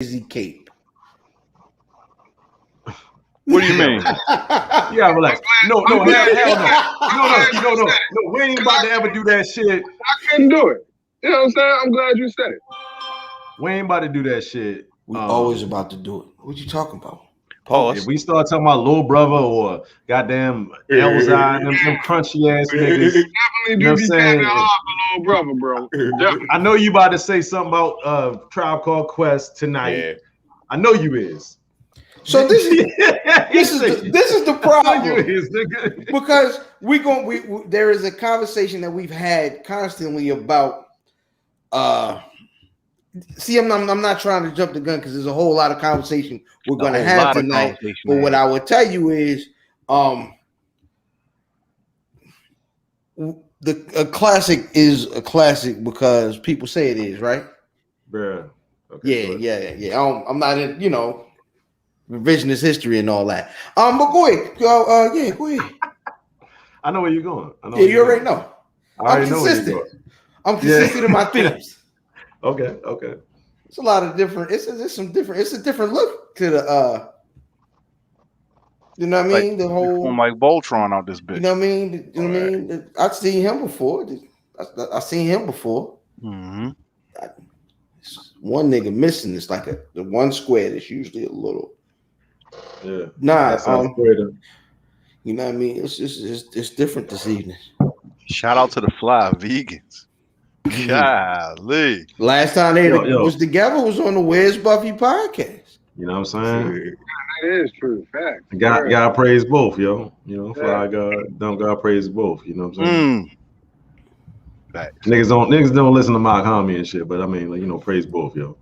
crazy cape. What do you mean? Yeah, relax. No, hell no. No, we ain't about to ever do that shit. I couldn't do it. You know what I'm saying? I'm glad you said it. We ain't about to do that shit. We always about to do it. What you talking about? If we start talking about little brother or goddamn Elzai, them crunchy ass niggas, definitely do be kind of hard for little brother, bro. I know you about to say something about Tribe Called Quest tonight. Yeah. I know you is. So this is the problem because there is a conversation that we've had constantly about. See, I'm not trying to jump the gun because there's a whole lot of conversation we're going to have tonight. But what I would tell you is, a classic is a classic because people say it is, right? Bruh. Okay, yeah. I'm not in, revisionist history and all that. But go ahead. Go ahead. I know where you're going. You already know. I'm consistent. I'm consistent in my themes. Okay. It's a lot of different. It's a different look to the. You know what I mean? The whole like Voltron out this bitch. You know what I mean? You know what I mean? I've seen him before. I've seen him before. Mm-hmm. One nigga missing. It's like the one square that's usually a little. Yeah. Nah. You know what I mean? It's different this evening. Shout out to the fly vegans. Golly. Last time they was together was on the Where's Buffy podcast. You know what I'm saying? That is true. Fact. God praise both, yo. Fly God, dumb God praise both. You know what I'm saying? Niggas don't listen to Mark Homie and shit, but I mean, praise both, yo.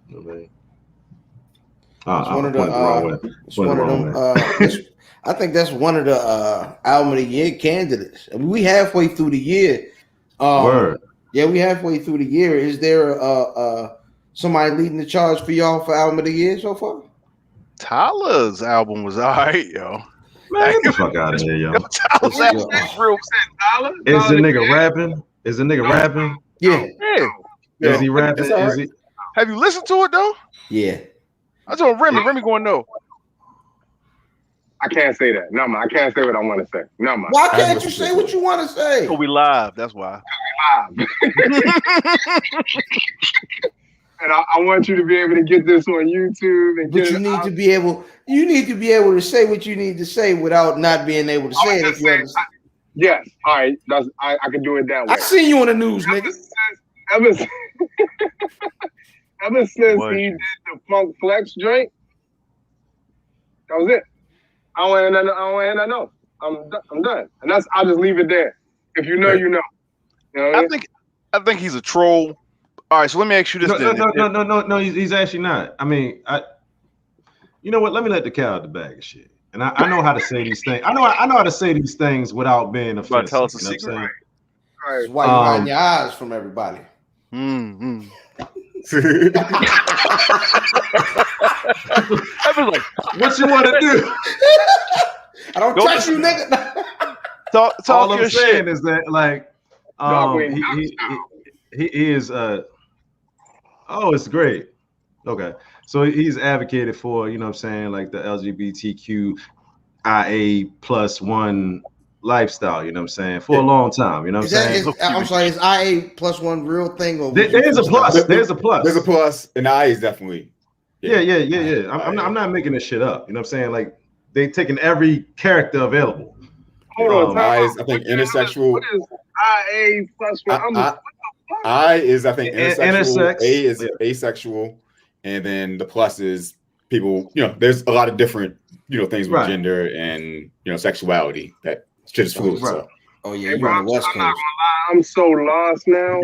You know what I mean? I think that's one of the album of the year candidates. I mean, we halfway through the year. Word. Yeah, we halfway through the year. Is there somebody leading the charge for y'all for album of the year so far? Tyler's album was all right, yo. Man, get the fuck out of here, yo. Tyler's album was real. Is the nigga rapping? Yeah. Is he rapping? Have you listened to it though? Yeah. I told Remy. Remy going no. I can't say that. No, man. I can't say what I want to say. No, man. Why can't you say what you want to say? Oh, we live. That's why. We live. And I want you to be able to get this on YouTube. And but you need to be able. You need to be able to say what you need to say without not being able to say it. Yes. All right. I can do it that way. I seen you on the news, nigga. Ever since he did the Funk Flex joint, that was it. I don't want to know. I'm done, and I'll just leave it there. If you know, you know. I think he's a troll. All right, so let me ask you this. No. He's actually not. I mean, you know what? Let me let the cat out the bag of shit. And I know how to say these things. I know how to say these things without being offensive. Tell us a secret. Right. That's why you hide your eyes from everybody. I was like, what you want to do? I don't trust you, nigga. Talk all your I'm saying shit. is that, like, he is. It's great. Okay, so he's advocated for, like the LGBTQIA+1 lifestyle. You know what I'm saying, for a long time. You know what I'm saying. I'm sorry. Is IA+1 real thing or there's a plus? There's a plus. There's a plus, and IA is definitely. Yeah. I'm not making this shit up. You know what I'm saying? Like, they taking every character available. Hold on, I think intersexual. What is IA+1? I is, I think, intersexual. Intersex. A is asexual, and then the plus is people. There's a lot of different things with gender and sexuality. That shit is fluid. Right. So. Oh yeah, you're on the West Coast. I'm not gonna lie, I'm so lost now.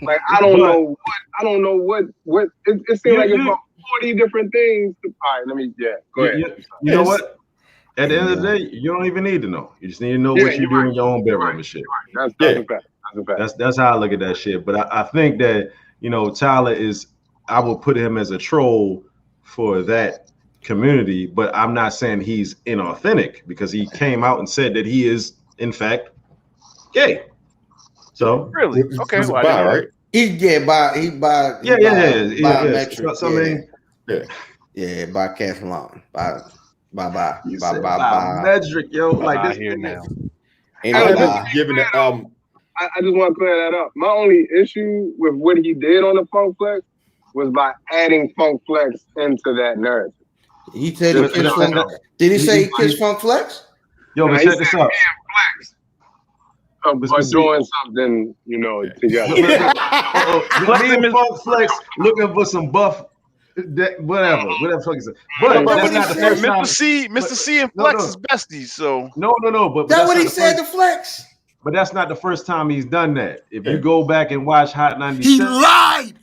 Like I don't know what. It seems like it's about 40 different things. All right, go ahead. You know what? At the end of the day, you don't even need to know. You just need to know what you do in your own bedroom and shit. That's a fact. That's how I look at that shit. But I think that Tyler is. I will put him as a troll for that community, but I'm not saying he's inauthentic because he came out and said that he is in fact gay. So really, okay, right? Biometric. So I mean, Yeah, by Castellan. Bye. Medrick, yo. Like this here now. Ain't I no just lie. Given that, I just want to clear that up. My only issue with what he did on the Funk Flex was by adding Funk Flex into that narrative. He said he kissed Funk. Did he say he kissed Funk Flex? Yo, but check this out. But doing something, together. Funk Flex looking for some buff, whatever fuck is it. But that's not the first time. Mr. C and Flex is besties, so no. But that's what he said to Flex. But that's not the first time he's done that. If you go back and watch Hot 97, he lied.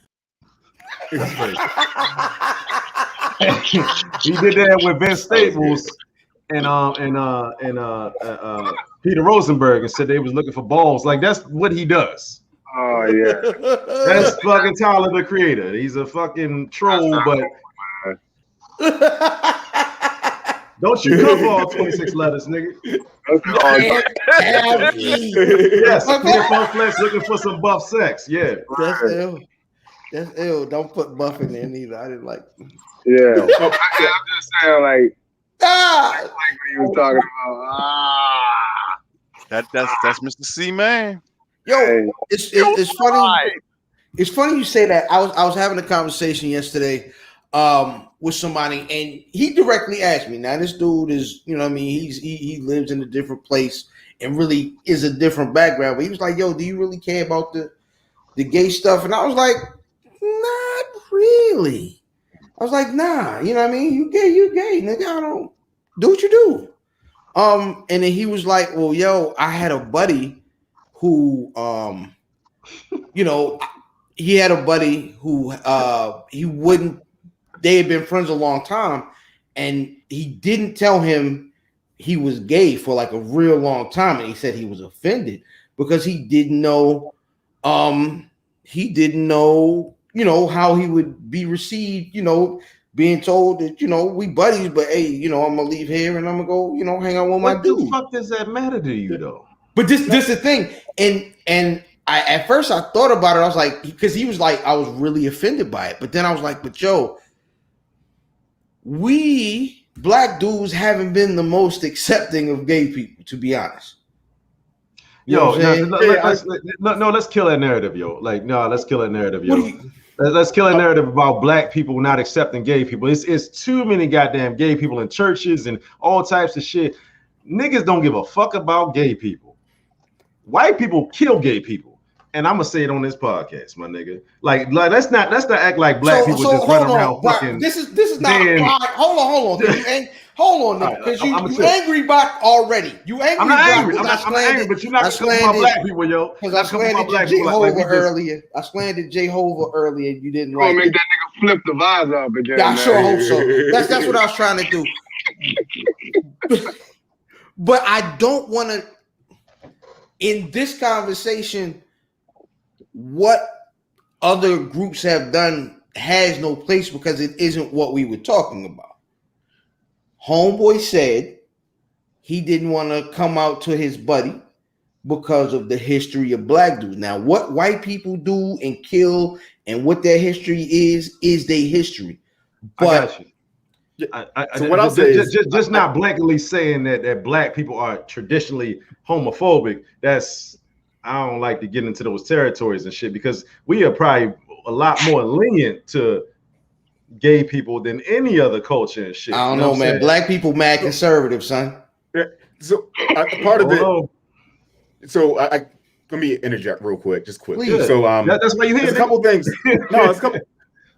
He did that with Vince Staples and Peter Rosenberg and said they was looking for balls. Like that's what he does. Oh yeah, that's fucking Tyler the Creator. He's a fucking troll, but don't you cover all 26 letters, nigga. Yes, Peter Funk Flex looking for some buff sex. Yeah, that's ill. That's ill. Don't put buff in there neither. I didn't like. Yeah, I'm just saying like. Like what he was talking about. That's Mr. C, man. Yo, it's funny. It's funny you say that. I was having a conversation yesterday with somebody, and he directly asked me. Now this dude is, he lives in a different place and really is a different background. But he was like, "Yo, do you really care about the gay stuff?" And I was like, "Not really." I was like, "Nah, you know what I mean? You gay, nigga. I don't do what you do." And then he was like, "Well, yo, I had a buddy who, he had a buddy who they had been friends a long time, and he didn't tell him he was gay for like a real long time, and he said he was offended because he didn't know how he would be received, being told that, we buddies, but hey, I'm gonna leave here and I'm gonna go, hang out with my dude." What the fuck does that matter to you though? But this is the thing. And I at first I thought about it, I was like, because he was like, I was really offended by it. But then I was like, but yo, we black dudes haven't been the most accepting of gay people, to be honest. Let's kill that narrative, yo. Let's kill that narrative, yo. Let's kill a narrative about black people not accepting gay people. It's too many goddamn gay people in churches and all types of shit. Niggas don't give a fuck about gay people. White people kill gay people, and I'm gonna say it on this podcast, my nigga. Like let's not act like black people just run around fucking. This is not. Hold on, because you angry back already. You angry? I'm not angry. I'm not angry, but you're not gonna come my black people, yo. Because I slandered Jehovah earlier. I slandered Jehovah earlier. You didn't like. Gonna make that nigga flip the vase up again. I sure hope so. That's what I was trying to do. But I don't want to. In this conversation, what other groups have done has no place because it isn't what we were talking about. Homeboy said he didn't want to come out to his buddy because of the history of black dudes. Now, what white people do and kill and what their history is their history. But so what I'll say is just not blankly saying that black people are traditionally homophobic. I don't like to get into those territories and shit because we are probably a lot more lenient to gay people than any other culture and shit. I don't know, man. Black people mad conservative, son. So part of it. So let me interject real quick, just quickly. Please. So that's why you hear a couple things. No, it's a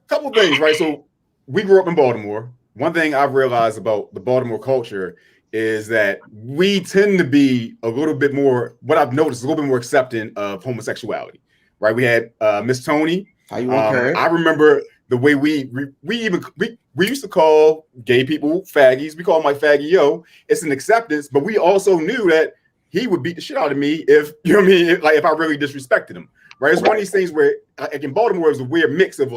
couple things, right? So we grew up in Baltimore. One thing I've realized about the Baltimore culture is that we tend to be a little bit more, what I've noticed, a little bit more accepting of homosexuality, right? We had Miss Tony. How you want her? I remember the way we used to call gay people faggies. We call them like faggy yo. It's an acceptance, but we also knew that he would beat the shit out of me if, you know what I mean, if I really disrespected him, right? It's one of these things where, like in Baltimore, it's a weird mix of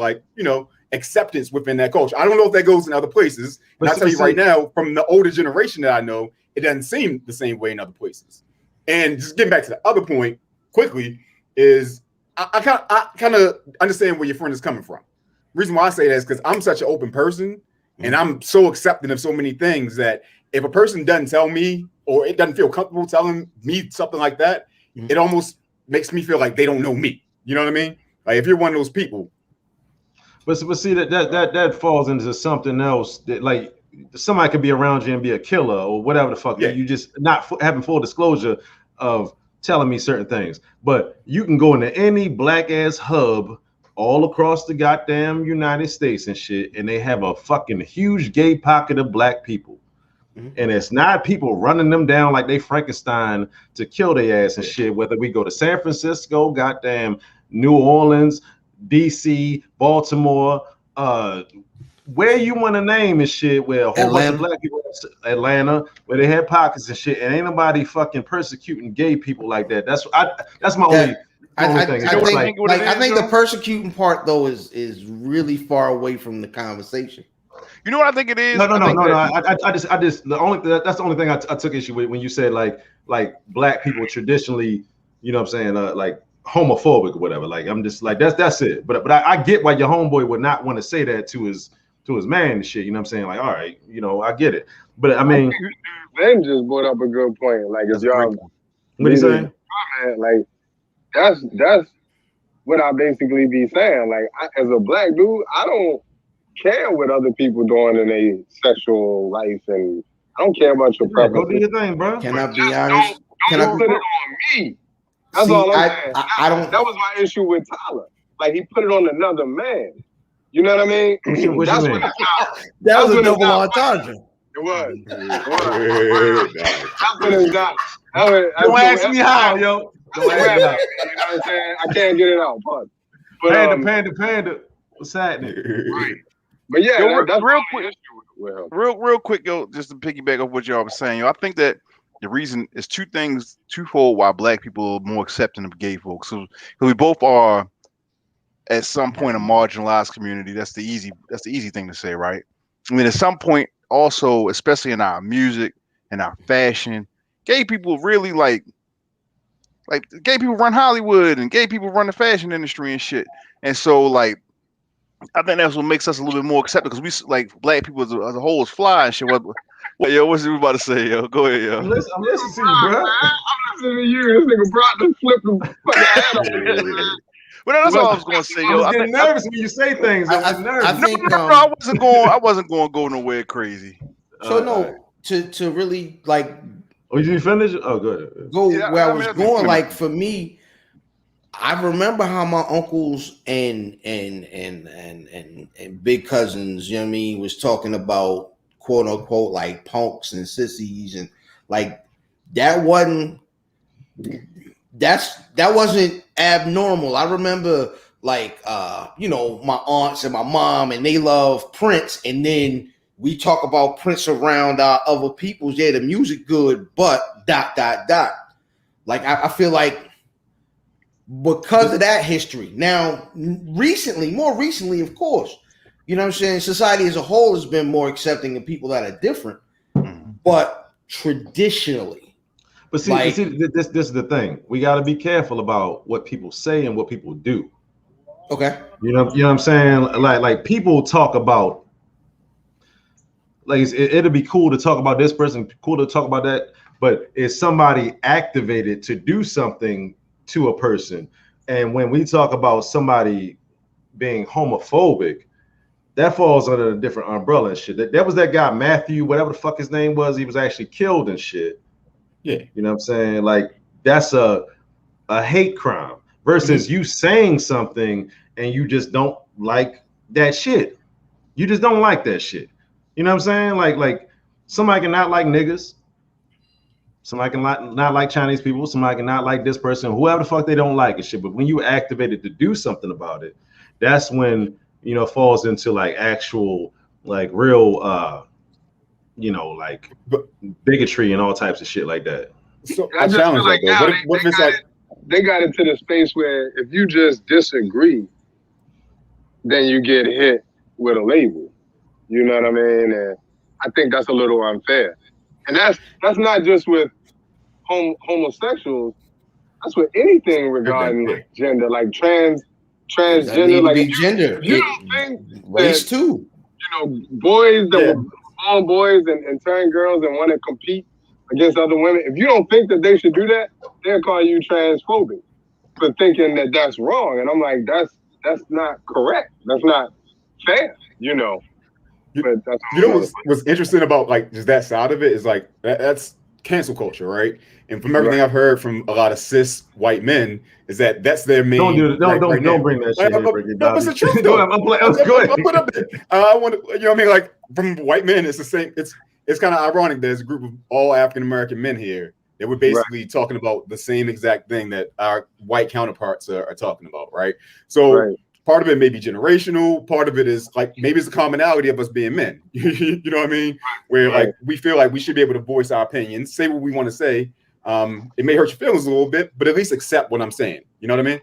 acceptance within that culture. I don't know if that goes in other places. But I'll tell you right now, from the older generation that I know, it doesn't seem the same way in other places. And just getting back to the other point quickly is I kind of understand where your friend is coming from, reason why I say that is because I'm such an open person and I'm so accepting of so many things that if a person doesn't tell me or it doesn't feel comfortable telling me something like that, it almost makes me feel like they don't know me. You know what I mean? Like if you're one of those people. But see that falls into something else that like somebody could be around you and be a killer or whatever the fuck. Yeah. You just not having full disclosure of telling me certain things. But you can go into any black ass hub all across the goddamn United States and shit, and they have a fucking huge gay pocket of black people. And it's not people running them down like they Frankenstein to kill their ass and shit. Whether we go to San Francisco, goddamn New Orleans, DC, Baltimore, where you want to name and shit, where a whole bunch of black people, Atlanta, where they had pockets and shit, and ain't nobody fucking persecuting gay people like that. That's my only thing. I think the persecuting part though is really far away from the conversation. You know what I think it is? No. I just that's the only thing I took issue with when you said like black people traditionally, you know what I'm saying, like homophobic or whatever. Like I'm just like that's it. But I get why your homeboy would not want to say that to his man and shit. You know what I'm saying? Like, all right, you know, I get it. But I mean, Ben just brought up a good point. Like, if y'all, what are you saying? Like, that's what I basically be saying. Like, as a black dude, I don't care what other people doing in their sexual life, and I don't care about your preferences. Go do your thing, bro. Can I be honest? Don't put it on me. That's all I'm saying. I don't. That was my issue with Tyler. Like, he put it on another man. You know what I mean? That's what that was a double entendre. It was. That's what it's not. Don't ask me how, yo. You know what I'm saying? I can't get it out. But Panda. What's happening? Right. But yeah, yo, that's real quick. Real quick, yo, just to piggyback off what y'all was saying, yo, I think that the reason is twofold why black people are more accepting of gay folks. So we both are at some point a marginalized community. That's the easy thing to say, right? I mean, at some point, also, especially in our music and our fashion, gay people really like gay people run Hollywood and gay people run the fashion industry and shit. And so, like, I think that's what makes us a little bit more accepted because we like black people as a whole is fly and shit. Yo, what's you about to say, yo? Go ahead, yo. I'm listening to you, bro. I'm listening to you. This nigga brought the flip the fucking head up. But that's all I was gonna say, yo. I get nervous when you say things. I think I wasn't going to go nowhere crazy. So to really like. Oh, did you finish? Oh, good. Where I was going. Like for me, I remember how my uncles and big cousins, you know what I mean, was talking about quote unquote like punks and sissies and like that wasn't abnormal. I remember like you know, my aunts and my mom and they love Prince, and then we talk about Prince around other people's. Yeah, the music good, but ... Like I feel like because of that history. Now, more recently, of course, you know what I'm saying, society as a whole has been more accepting of people that are different, but traditionally. But see, this is the thing. We got to be careful about what people say and what people do. Okay. You know what I'm saying? Like people talk about, like it'll be cool to talk about this person, cool to talk about that, but is somebody activated to do something to a person? And when we talk about somebody being homophobic, that falls under a different umbrella and shit. That was that guy Matthew, whatever the fuck his name was. He was actually killed and shit. Yeah, you know what I'm saying? Like that's a hate crime versus you saying something and you just don't like that shit. You just don't like that shit. You know what I'm saying? Like somebody can not like niggas. Somebody can not like Chinese people. Somebody can not like this person, whoever the fuck they don't like and shit. But when you activated to do something about it, that's when, you know, it falls into like actual, like real, you know, like bigotry and all types of shit like that. So I challenge that though. What if it's like they got into the space where if you just disagree, then you get hit with a label. You know what I mean? And I think that's a little unfair. And that's not just with homosexuals. That's with anything regarding like gender, like transgender, like be gender, if you don't think race that, too. Boys that were born boys and turn girls and want to compete against other women, if you don't think that they should do that, they'll call you transphobic for thinking that that's wrong. And I'm like, that's not correct. That's not fair, But that's what's interesting about like just that side of it is like that's cancel culture, right? And from everything I've heard from a lot of cis white men is that that's their main. Don't do it. Don't bring that shit. No, it's the truth. Go ahead. I'll put up there. I want to, what I mean? Like from white men, it's the same. It's kind of ironic. There's a group of all African American men here that we're basically talking about the same exact thing that our white counterparts are talking about, right? So part of it may be generational. Part of it is like maybe it's a commonality of us being men. You know what I mean? Where like we feel like we should be able to voice our opinions, say what we want to say. It may hurt your feelings a little bit, but at least accept what I'm saying. You know what I mean?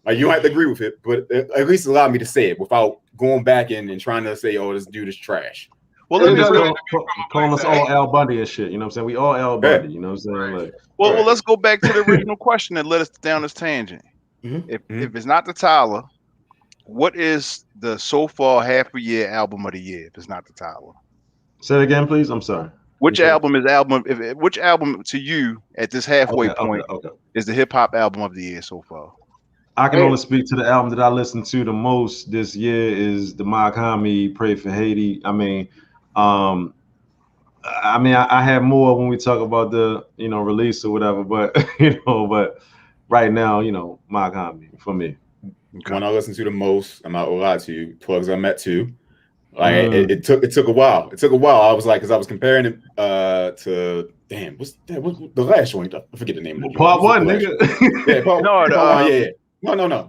Like you don't have to agree with it, but at least allow me to say it without going back in and trying to say, "Oh, this dude is trash." Well, let me calling us all Al Bundy and shit. You know what I'm saying? We all Al Bundy. You know what I'm saying? Like, well, let's go back to the original question that led us down this tangent. If it's not the Tyler, what is the so far half a year album of the year? If it's not the Tyler, say it again, please. I'm sorry. Which album which album to you at this halfway point is the hip hop album of the year so far? I can only speak to the album that I listened to the most this year is the Mock Hami Pray for Haiti. I had more when we talk about the release or whatever, but but right now, Mock Hami for me. When I listen to the most, I'm not gonna lie to you, plugs I met too. Like it took a while. It took a while. I was like, because I was comparing it to what's the last joint? I forget the name of the Part one, nigga.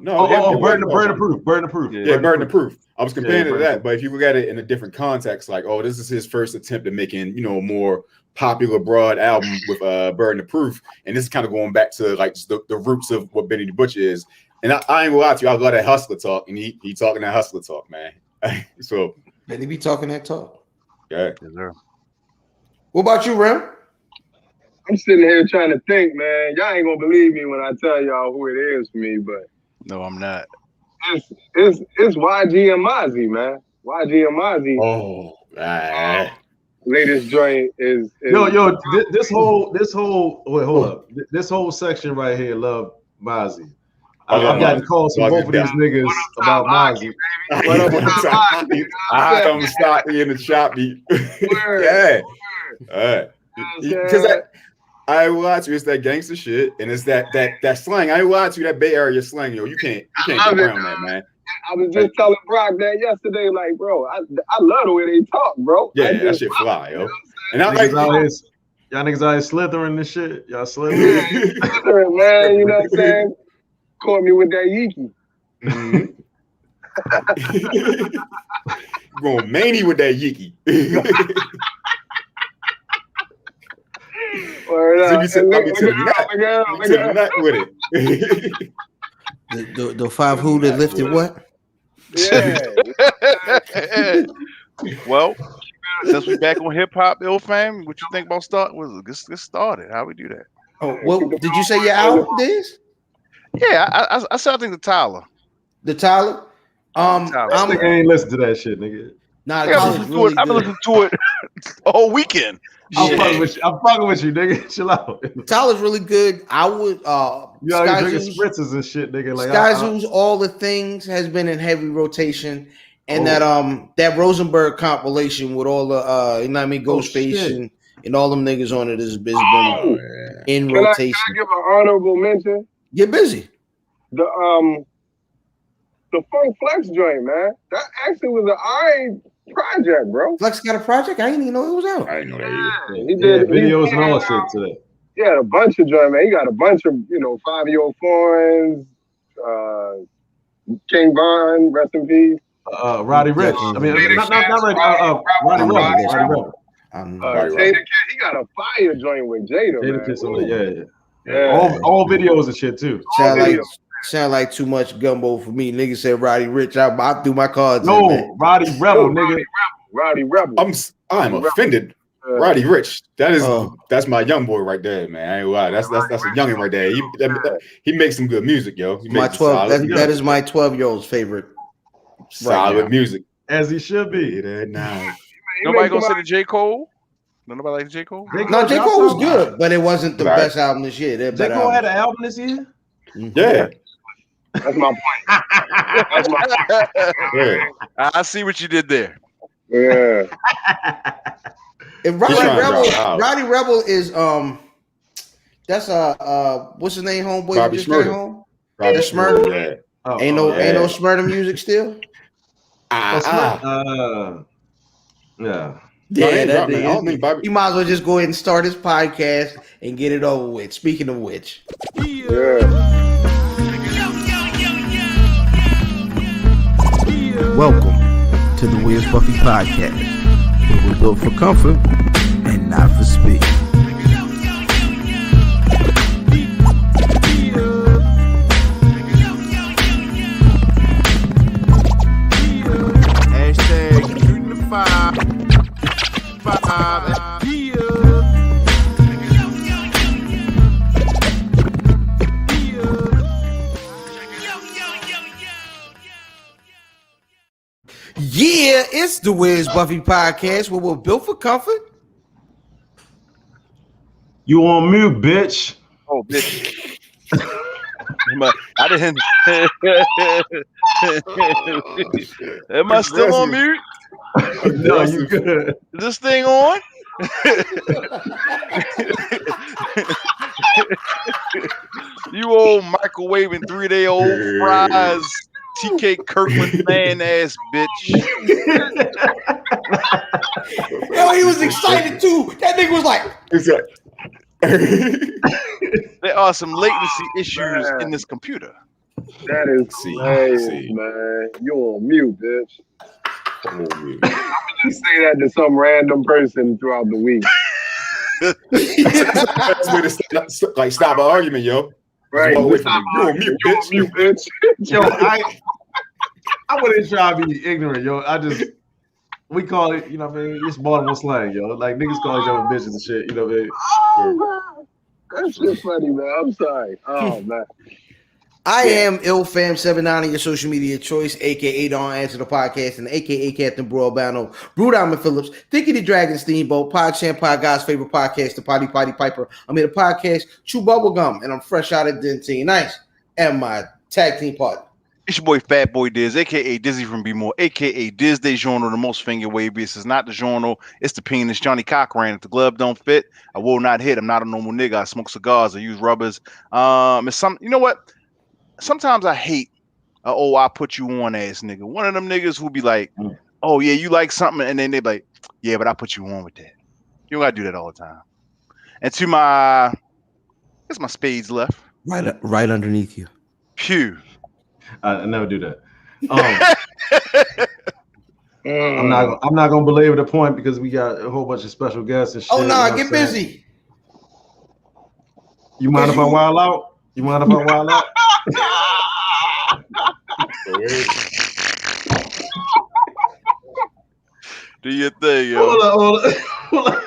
No. Burden of Proof. Yeah, Burden of Proof. I was comparing it to that, but if you look at it in a different context, like, oh, this is his first attempt at making, a more popular, broad album with Burden of Proof, and this is kind of going back to like just the roots of what Benny the Butcher is. And I ain't gonna lie to you, I love that hustler talk, and he talking that hustler talk, man. So. Benny be talking that talk. Yeah. What about you, Rem? I'm sitting here trying to think, man. Y'all ain't gonna believe me when I tell y'all who it is for me, but no, I'm not. It's YG and Mozzie, man. YG and Mozzie. Oh, latest joint is this whole wait, hold up. This whole section right here, love Mozzie. I've gotten calls from both of these niggas about Mozzie. I'm starting in the shop beat. Yeah. Because I ain't lie to you, it's that gangster shit, and it's that slang. I ain't lie to you, that Bay Area slang, yo. You can't get around that, man. I was just telling Brock that yesterday, like, bro, I love the way they talk, bro. Yeah, that shit fly, yo. And I like y'all niggas out here slithering this shit. Y'all slithering. Slithering, man. You know what I'm saying? Caught me with that Yeeky. Going many with that Yeeky. Nut with it. The five who that lifted what? Yeah. Well, since we back on hip hop, ill fam, what you think about let's get started? How we do that? Oh, well, did you say your album, Diz? Yeah, I said I think the Tyler. The Tyler? I ain't listen to that shit, nigga. Nah, I've been listening to it all weekend. I'm fucking with you, nigga. Chill out. Tyler's really good. I would drinking spritzes and shit, nigga. Like Skyzoo's All the Things has been in heavy rotation. And that Rosenberg compilation with all the Ghostface and all them niggas on it has been in rotation. Can I give an honorable mention? Get busy. The Funk Flex joint, man. That actually was an alright project, bro. Flex got a project? I didn't even know it was out. I didn't know that either. He did videos and all shit today. He had a bunch of joint, man. He got a bunch of 5-year-old foreigns, King Von, rest in peace. Roddy Rich. I mean, not Roddy Rebel. Jada Kiss, he got a fire joint with Jada. Jada Kiss on it, yeah. All videos and shit too. Sound like too much gumbo for me. Nigga said Roddy Rich. I threw my cards. No, Roddy Rebel, nigga. Roddy Rebel. I'm offended. Roddy Rich. That's my young boy right there, man. I ain't lie. That's a youngin right there. He makes some good music, yo. He My makes 12. That is my 12-year-old's favorite. Solid music, as he should be. Nobody gonna say the J. Cole. Nobody like J. Cole. No, J. Cole was good, but it wasn't the best album this year. J. Cole had an album this year. Yeah. That's my point. That's my point. Yeah. I see what you did there. Yeah. And Roddy Rebel is that's what's his name, homeboy? Bobby just Shmurda. came home. Bobby Shmurda. Yeah. Ain't no Shmurda music still. Yeah. Yeah, that nigga. You might as well just go ahead and start his podcast and get it over with. Speaking of which, welcome to the Where's Buffy podcast, where we're built for comfort and not for speed. Hashtag shooting the five. Yeah, it's the Where's Buffy podcast, where we're built for comfort. You on mute, bitch. Oh, bitch. I didn't. Am I still on mute? No, you good. Is this thing on? You old microwaving 3-day-old fries, TK Kirkland fan ass bitch. Yo, he was excited too. That nigga was like, there are some latency issues in this computer. That is crazy, man. You on mute, bitch. I'm gonna just say that to some random person throughout the week. That's way to stop an argument, yo. Right. You on mute, bitch. Yo, I wouldn't try to be ignorant, yo. We call it, you know what I mean? It's Baltimore slang, yo. Like niggas call each other bitches and shit, you know what I mean? Oh, that's just funny, man. I'm sorry. Oh, man. I am IlFam79 on your social media choice, aka Don't Answer the Podcast, and aka Captain Bro Albano, Brew Diamond Phillips, Thickety Dragon Steamboat, Pod Champ, Pod God's favorite podcast, the Potty Piper. I'm in the podcast, Chew Bubblegum, and I'm fresh out of Dentine. Nice. And my tag team partner. It's your boy Fat Boy Diz, aka Dizzy from B More, aka Diz De Journal, the most finger wavy. This is not the journal, it's the penis. Johnny Cochran. If the glove don't fit, I will not hit. I'm not a normal nigga. I smoke cigars, I use rubbers. It's you know what? Sometimes I hate I put you on ass nigga. One of them niggas who be like, oh yeah, you like something, and then they be like, yeah, but I put you on with that. You don't gotta do that all the time. And to my spades left. Right underneath you. Pew. I never do that. I'm not gonna belabor the point because we got a whole bunch of special guests and shit. Oh no, get busy. You mind if I wild out? You mind if I wild out? Do your thing, yo. Hold on.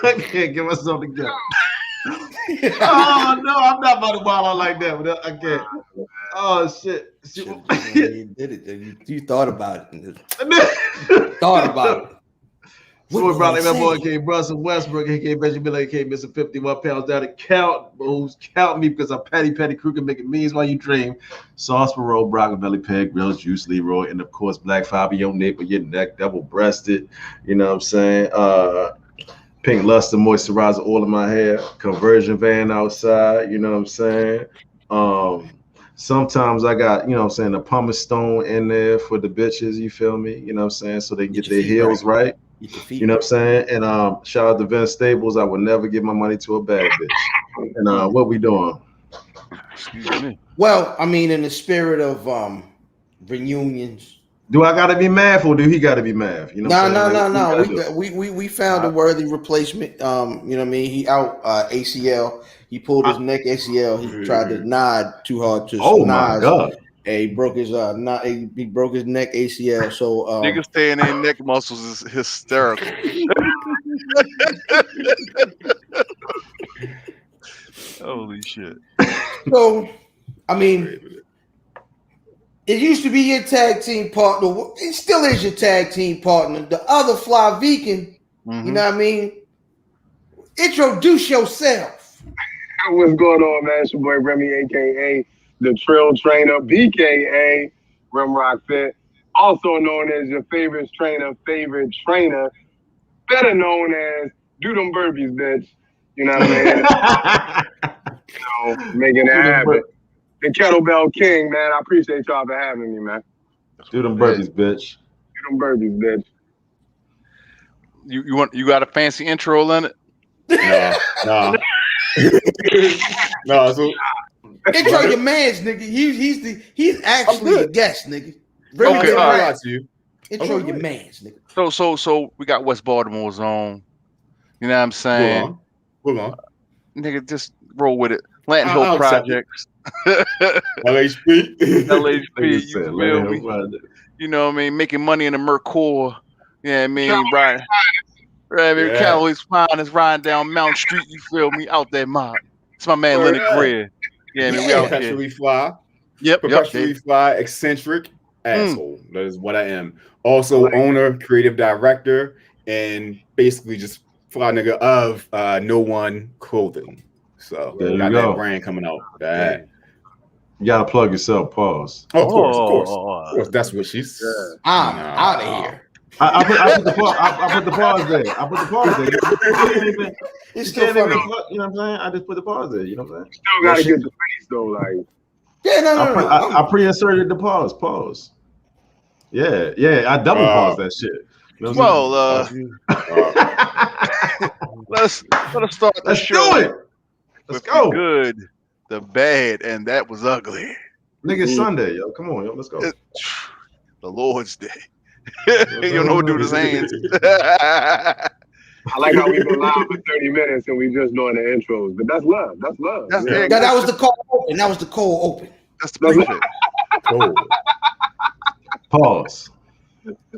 I can't get myself together. Oh no, I'm not about to wild out like that, but I can't. Oh shit! You did it. You thought about it. Thought about it. So probably my boy came Russell Westbrook, aka Benjamin, aka missing 51 pounds down to count. Who's count me because I'm petty crooked making means while you dream. Sauce for roll, broccoli belly pig, grilled juice, Leroy, and of course Black Fabio nape of your neck, double breasted. You know what I'm saying? Pink luster moisturizer all in my hair, conversion van outside. You know what I'm saying? Sometimes I got, you know what I'm saying, a pumice stone in there for the bitches. You feel me? You know what I'm saying? So they can get their heels right. You know what I'm saying? And shout out to Vince Staples. I would never give my money to a bad bitch. And what we doing? Excuse me. Well, I mean, in the spirit of reunions. Do I gotta be math or do he gotta be math? You know No. We found a worthy replacement. You know what I mean? He out ACL. He pulled his neck ACL. He tried to nod too hard to my God. He broke his he broke his neck ACL. So Niggas saying their neck muscles is hysterical. Holy shit. So I mean, it used to be your tag team partner. It still is your tag team partner. The other Fly Viking, you know what I mean? Introduce yourself. What's going on, man? It's your boy Remy, aka the Trail Trainer, BKA Remrock Fit, also known as your favorite trainer, better known as Do Them Burpees, bitch. You know what I mean? Making it happen. The Kettlebell King, man. I appreciate y'all for having me, man. Do them burpees, bitch. Do them burpees, bitch. You got a fancy intro in it? No. No, so intro your man's nigga. He's actually a guest, nigga. Okay, all right. Intro your man's nigga. So we got West Baltimore's on. You know what I'm saying? Hold on. Nigga, just roll with it. Lanton Hill Projects. LHP. LHP, you feel me? You know what I mean? Making money in the Mercor. Yeah, I mean, right. Right, yeah. Cowboys finest riding down Mount Street, you feel me? Out there, mob. It's my man, Lenard Grier. Yeah, I mean, we out here. Perpetually fly. Yep. Perpetually fly, eccentric asshole. That is what I am. Also, owner, creative director, and basically just fly nigga of No One Clothing. So, got that brand coming out. That. You gotta plug yourself, pause. Oh, of course. That's what she said. I'm out of here. I put the pause there. It's still funny. You know what I'm saying? I just put the pause there. You know what I'm saying? Still gotta get the face though, like. Yeah, no. I pre-inserted the pause. Pause. Yeah. I double pause that shit. You know let us start the show. Do it. Let's go. The good, the bad, and that was ugly. Nigga, Sunday, yo. Come on, yo. Let's go. The Lord's Day. You don't know what to do with his hands. I like how we've been live for 30 minutes and we just doing the intros, but that's love. That's love. That was the cold open. That was the cold open. That's the shit. Pause.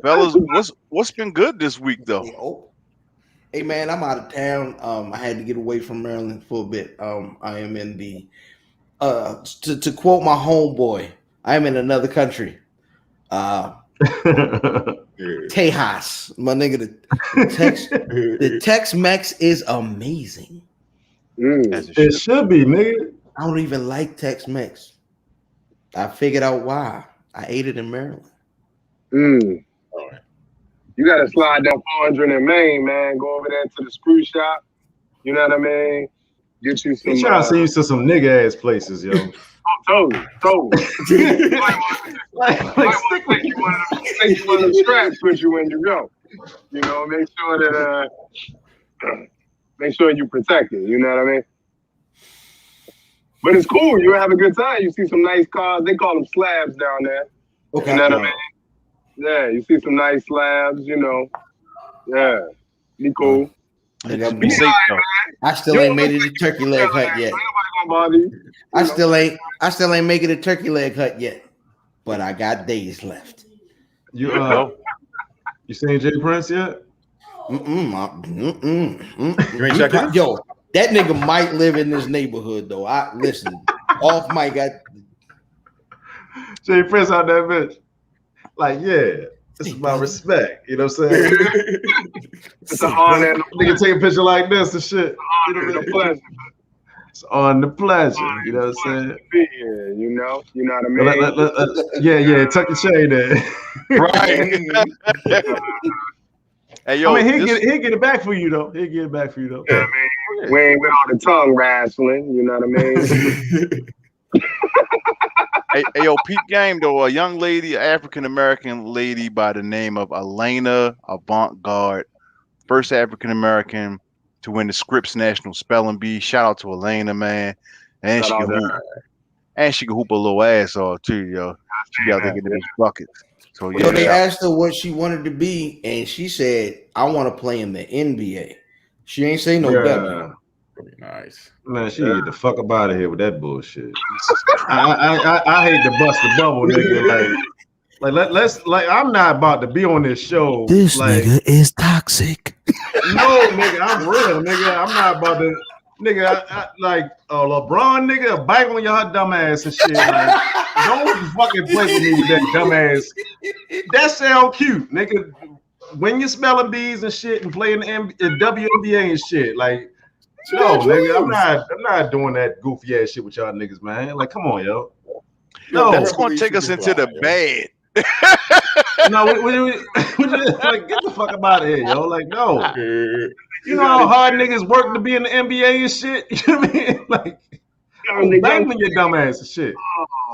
Fellas, what's been good this week though? Hey man, I'm out of town. I had to get away from Maryland for a bit. I am in the to quote my homeboy, I am in another country. Tejas, my nigga. The Tex-Mex is amazing. It should be, nigga. I don't even like Tex-Mex. I figured out why. I ate it in Maryland. You gotta slide that 400 in Maine, man. Go over there to the screw shop. You know what I mean? Get you some. He's trying to send you to some nigga ass places, yo. Totally. like take you one of the straps with you when you go. You know, make sure you protect it. You know what I mean? But it's cool. You have a good time. You see some nice cars. They call them slabs down there. Okay. You know what I mean? Yeah, you see some nice slabs. You know. Yeah, be cool. Be safe, I still ain't made it a turkey leg hut yet. I still ain't making a turkey leg hut yet, but I got days left. You seen Jay Prince yet? You ain't checked it? Yo, that nigga might live in this neighborhood though. Listen, off mic. Jay Prince out that bitch. Like, yeah. This is my respect, you know what I'm saying? It's an honor. Nigga take a picture like this and shit. It's on the pleasure, you know what I'm saying? Here, you know what I mean? Yeah, tuck the chain there. Right. Hey, yo, I mean, he'll get it back for you though. Yeah, I mean, we ain't with all the tongue wrestling, you know what I mean? Hey, yo, peep game though. A young lady, African American lady by the name of Elena Avant-Garde, first African American to win the Scripps National Spelling Bee. Shout out to Elena, man. And she can hoop a little ass off too, yo. She out there getting these buckets. So yeah. So they asked her what she wanted to be, and she said, "I want to play in the NBA." She ain't say no W. Nice. Man, she get the fuck up out of here with that bullshit. I hate to bust the bubble, nigga. Let's I'm not about to be on this show. This nigga is toxic. No, nigga, I'm real, nigga. I'm not about to, nigga. LeBron, nigga, bite on your dumb ass and shit. Like, don't fucking play with me with that dumb ass. That sound cute, nigga. When you smelling bees and shit and playing the WNBA and shit, like. No, nigga, I'm not doing that goofy ass shit with y'all niggas, man. Like, come on, yo. No, that's gonna take us into the bed. No, we just, like, get the fuck up out of here, yo. Like, no. You know how hard niggas work to be in the NBA and shit? You know what I mean? Like, bang with your dumb ass and shit.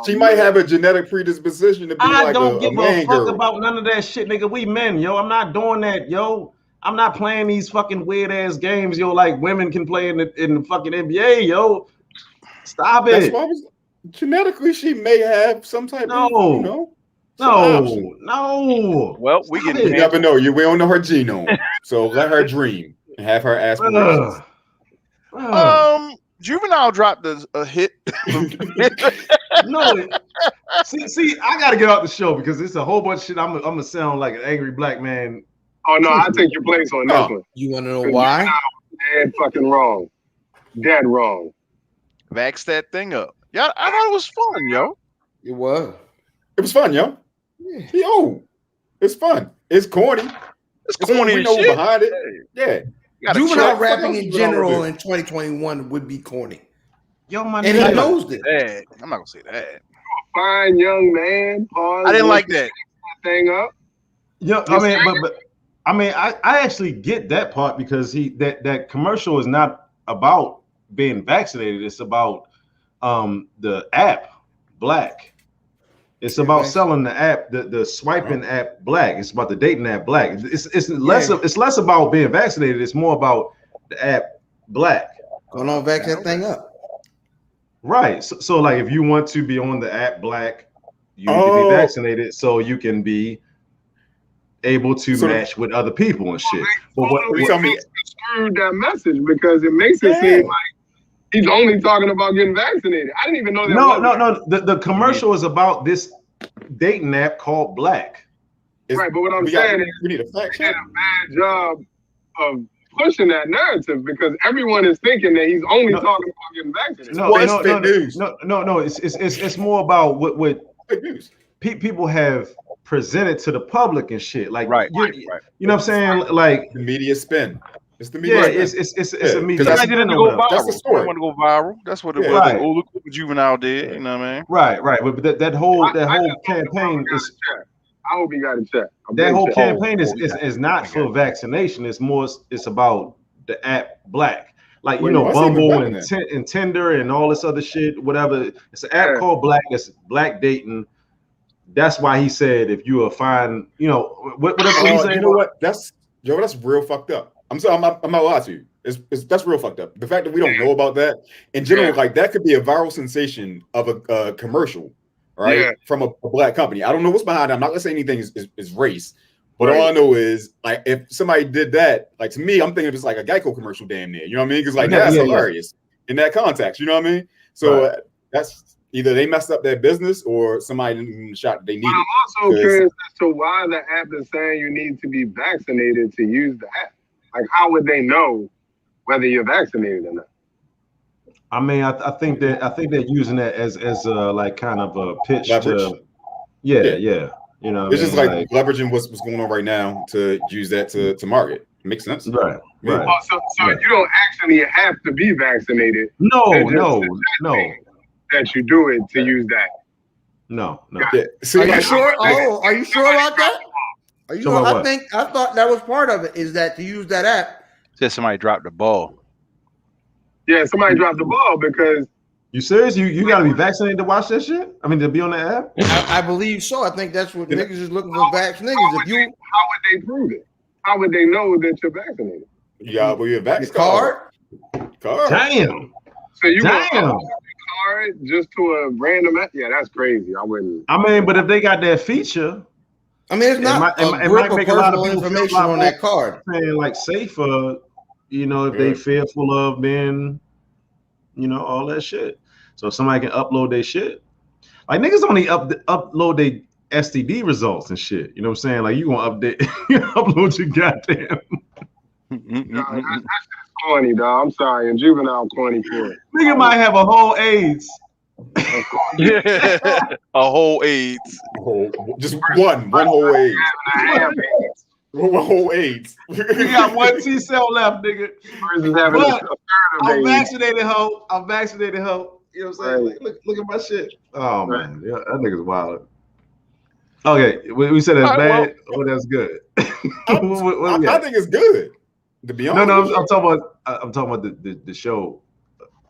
She might have a genetic predisposition to be I don't give a fuck about none of that shit, nigga. We men, yo. I'm not doing that, yo. I'm not playing these fucking weird ass games, yo. Like women can play in the fucking NBA, yo. Stop it. That's why genetically she may have some type of, you know. No. Well, we can. You never know. We don't know her genome, so let her dream and have her aspirations. Juvenile dropped a hit. No. See, I gotta get out the show because it's a whole bunch of shit. I'm gonna sound like an angry black man. Oh no, I take your place on this one. You want to know why? Dead fucking wrong. Dead wrong. Vax that thing up. Yeah, I thought it was fun, yo. It was. It was fun, yo. Yeah. Yo, it's fun. It's corny. It's corny we know shit. Behind it. Yeah. Juvenile rapping in general in 2021 would be corny. Yo, my and he knows it. I'm not gonna say that. Fine young man. Pause. I didn't like that thing up. Yeah, I mean, but I actually get that part because that commercial is not about being vaccinated. It's about the app Black. It's about selling the app, the swiping app Black. It's about the dating app Black. It's less about being vaccinated. It's more about the app Black. Go on, vax that thing up. Right. So like if you want to be on the app Black, you need to be vaccinated so you can be able to match with other people and shit. But what tell me that message because it makes it seem like he's only talking about getting vaccinated. I didn't even know that. No. The commercial is about this dating app called Black. Right, but what I'm saying is we need a fact check. Did a bad job of pushing that narrative because everyone is thinking that he's only talking about getting vaccinated. No. It's more about what people have presented to the public and shit. Like, right. You know what I'm saying? Like the media spin. It's the media. Yeah, it's a media. That's the story. Want to go viral. That's what it was. Right. Look what Juvenile did. You know what I mean? Right. But that whole campaign is. I hope you got to check. That whole campaign is not for vaccination. It's about the app Black. Like, you know, Bumble and Tinder and all this other shit, whatever. It's an app called Black. It's Black dating. That's why he said if you are fine, you know, whatever he said. You know what? That's real fucked up. I'm sorry, I'm not lying to you. That's real fucked up. The fact that we don't know about that in general, like that could be a viral sensation of a commercial, right? From a black company. I don't know what's behind it. I'm not gonna say anything is race, but all I know is like if somebody did that, like to me, I'm thinking it's like a Geico commercial damn near. You know what I mean? Because like that's hilarious in that context. You know what I mean? So that's either they messed up their business or somebody didn't give them the shot that they needed. I'm also curious as to why the app is saying you need to be vaccinated to use the app. Like, how would they know whether you're vaccinated or not? I mean, I think they're using that as like kind of a pitch to, yeah. You know, it's just like leveraging what's going on right now to use that to market. It makes sense, right? Oh, so you don't actually have to be vaccinated. No. That you do it to use that. No. Yeah. So are you sure? Are you sure about that? Are you sure? I thought that was part of it. Is that to use that app? Said somebody dropped the ball. Yeah, somebody dropped the ball because. You serious? You got to be vaccinated to watch that shit? I mean, to be on the app? I believe so. I think that's what niggas is looking for. Vax niggas. How would they prove it? How would they know that you're vaccinated? Yeah, well, you're vaccinated. Card. Damn. So you card just to a random app? Yeah, that's crazy. I wouldn't. I mean, but if they got that feature, I mean, it's not it might make a lot of people information on that card. Saying like safer you know, if they fearful of being, you know, all that shit. So if somebody can upload their shit, like niggas only upload their STD results and shit. You know what I'm saying? Like you gonna upload your goddamn. That's corny, dog. I'm sorry, and juvenile corny for it. Nigga might have a whole AIDS. A whole AIDS. Just one whole AIDS. One whole AIDS. You got one T cell left, nigga. But I'm vaccinated, ho. I'm vaccinated, ho. You know what I'm saying? Like, look at my shit. Oh man, yeah, that nigga's wild. Okay, we said that's bad. Well, that's good. I think it's good. To be honest, no, I'm talking about the show.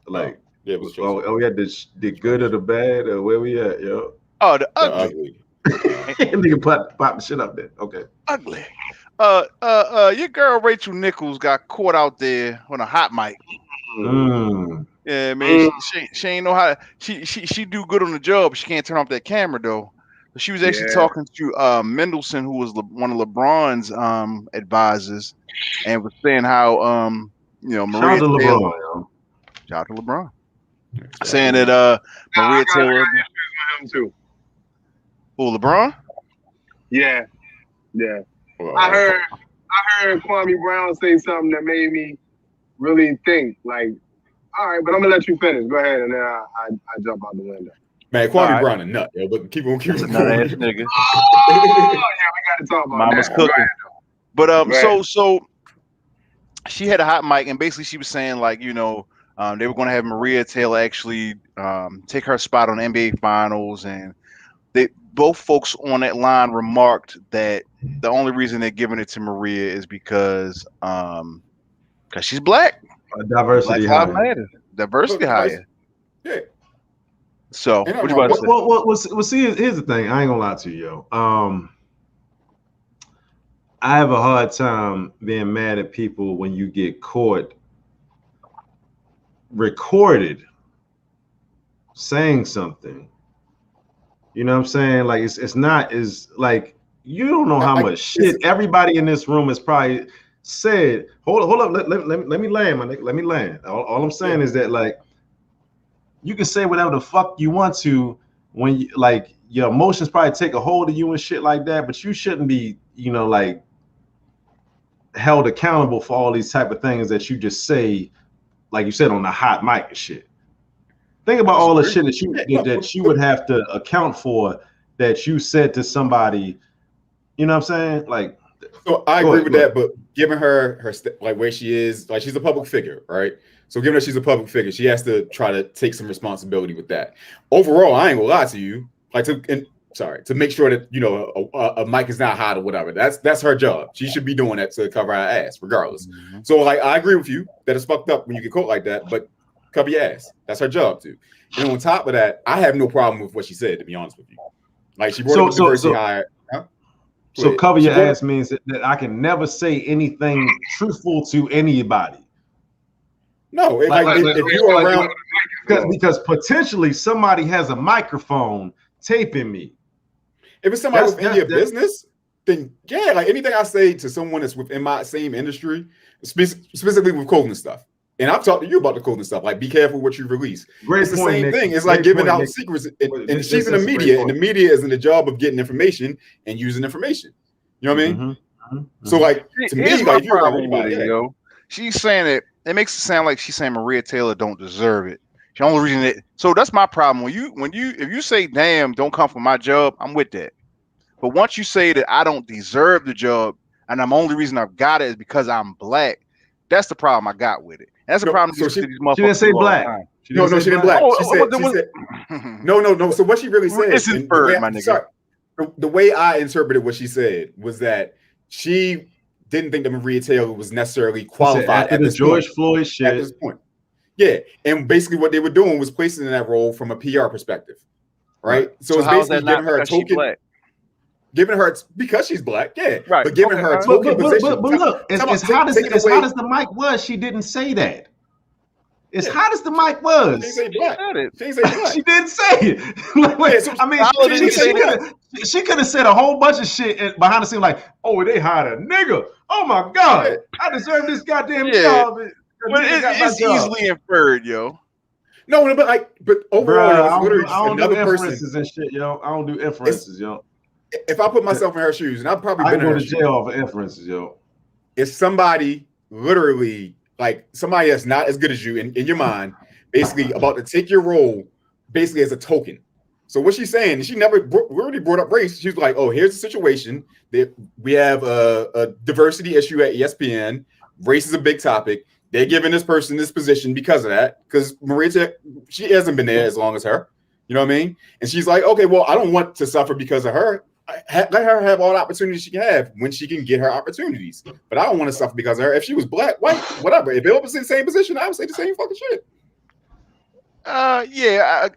Like, yeah, we had the good or the bad, or where we at, yo? Oh, the ugly. Nigga pop the shit up there. Okay. Ugly. Your girl Rachel Nichols got caught out there on a hot mic. Yeah, man. She ain't know how. She do good on the job. But she can't turn off that camera though. But she was actually talking to Mendelsohn, who was one of LeBron's advisors, and was saying how you know, Maria Taylor. Shout out to LeBron. Saying that Maria Taylor. Him too. Oh, LeBron? Yeah. I heard Kwame Brown say something that made me really think. Like, all right, but I'm gonna let you finish. Go ahead, and then I jump out the window. Man, Kwame Brown a nut, yo. But keep on. Nut-ass nigga. Oh, yeah, we got to talk about Mama's that. cooking. But so she had a hot mic, and basically she was saying like, you know, they were going to have Maria Taylor actually take her spot on the NBA Finals, and both folks on that line remarked that the only reason they're giving it to Maria is because she's black. Diversity higher. Diversity higher. Yeah. So what you about to say? Well, see, here's the thing. I ain't gonna lie to you, yo. I have a hard time being mad at people when you get caught recorded saying something. You know what I'm saying? Like it's not as like you don't know how much shit everybody in this room has probably said. Hold up, let me land, my nigga. Let me land. All I'm saying is that like you can say whatever the fuck you want to when you like your emotions probably take a hold of you and shit like that, but you shouldn't be, you know, like held accountable for all these type of things that you just say, like you said, on the hot mic and shit. Think about all the shit that you would have to account for that you said to somebody. You know what I'm saying? Like, so I agree with that, but given her like where she is, like she's a public figure, right? So given that she's a public figure, she has to try to take some responsibility with that. Overall, I ain't gonna lie to you, like to make sure that, you know, a mic is not hot or whatever. That's her job. She should be doing that to cover her ass, regardless. Mm-hmm. So like I agree with you that it's fucked up when you get caught like that, but cover your ass. That's her job too. And on top of that, I have no problem with what she said, to be honest with you. Like she brought up diversity higher. Huh? So cover your ass means that I can never say anything truthful to anybody. No, if you're around, because potentially somebody has a microphone taping me. If it's somebody within your business, then yeah, like anything I say to someone that's within my same industry, specifically with clothing stuff. And I've talked to you about the clothing stuff. Like, be careful what you release. It's the same thing. It's like giving out secrets. And she's in the media, and the media is in the job of getting information and using information. You know what I mean? Mm-hmm. So, like, to me, like, you're around anybody, yo. She's saying it makes it sound like she's saying Maria Taylor don't deserve it. The only reason that, so that's my problem. If you say, damn, don't come for my job, I'm with that. But once you say that I don't deserve the job, and the only reason I've got it is because I'm black, that's the problem I got with it. That's the problem. So she didn't say black. No, she didn't black. She said no. So what she really said, it's inferred, my nigga. Sorry, the way I interpreted what she said was that she didn't think that Maria Taylor was necessarily qualified at this George Floyd shit. At this point. Yeah, and basically what they were doing was placing in that role from a PR perspective, right? So it's basically giving her a token. Giving her because she's black, yeah, right. But giving her a token position. But look, as hot as the mic was, she didn't say that. As hot as the mic was. She say black. She say black. She didn't say it. I mean, she could have said a whole bunch of shit behind the scene, like, "Oh, they hired a nigga. Oh my god, I deserve this goddamn job." But it's easily inferred, yo. No, but overall, it's I don't another do inferences person and shit, yo. I don't do inferences, yo. If I put myself in her shoes, and I've probably been in her shoes, I go to jail for inferences, yo. It's somebody literally like somebody that's not as good as you in your mind, basically about to take your role, basically as a token. So what she's saying, she never really brought up race. She's like, "Oh, here's the situation that we have a diversity issue at ESPN. Race is a big topic. They're giving this person this position because of that. Because Maria, she hasn't been there as long as her. You know what I mean? And she's like, okay, well, I don't want to suffer because of her. Let her have all the opportunities she can have when she can get her opportunities. But I don't want to suffer because of her. If she was black, white, whatever. If they were in the same position, I would say the same fucking shit.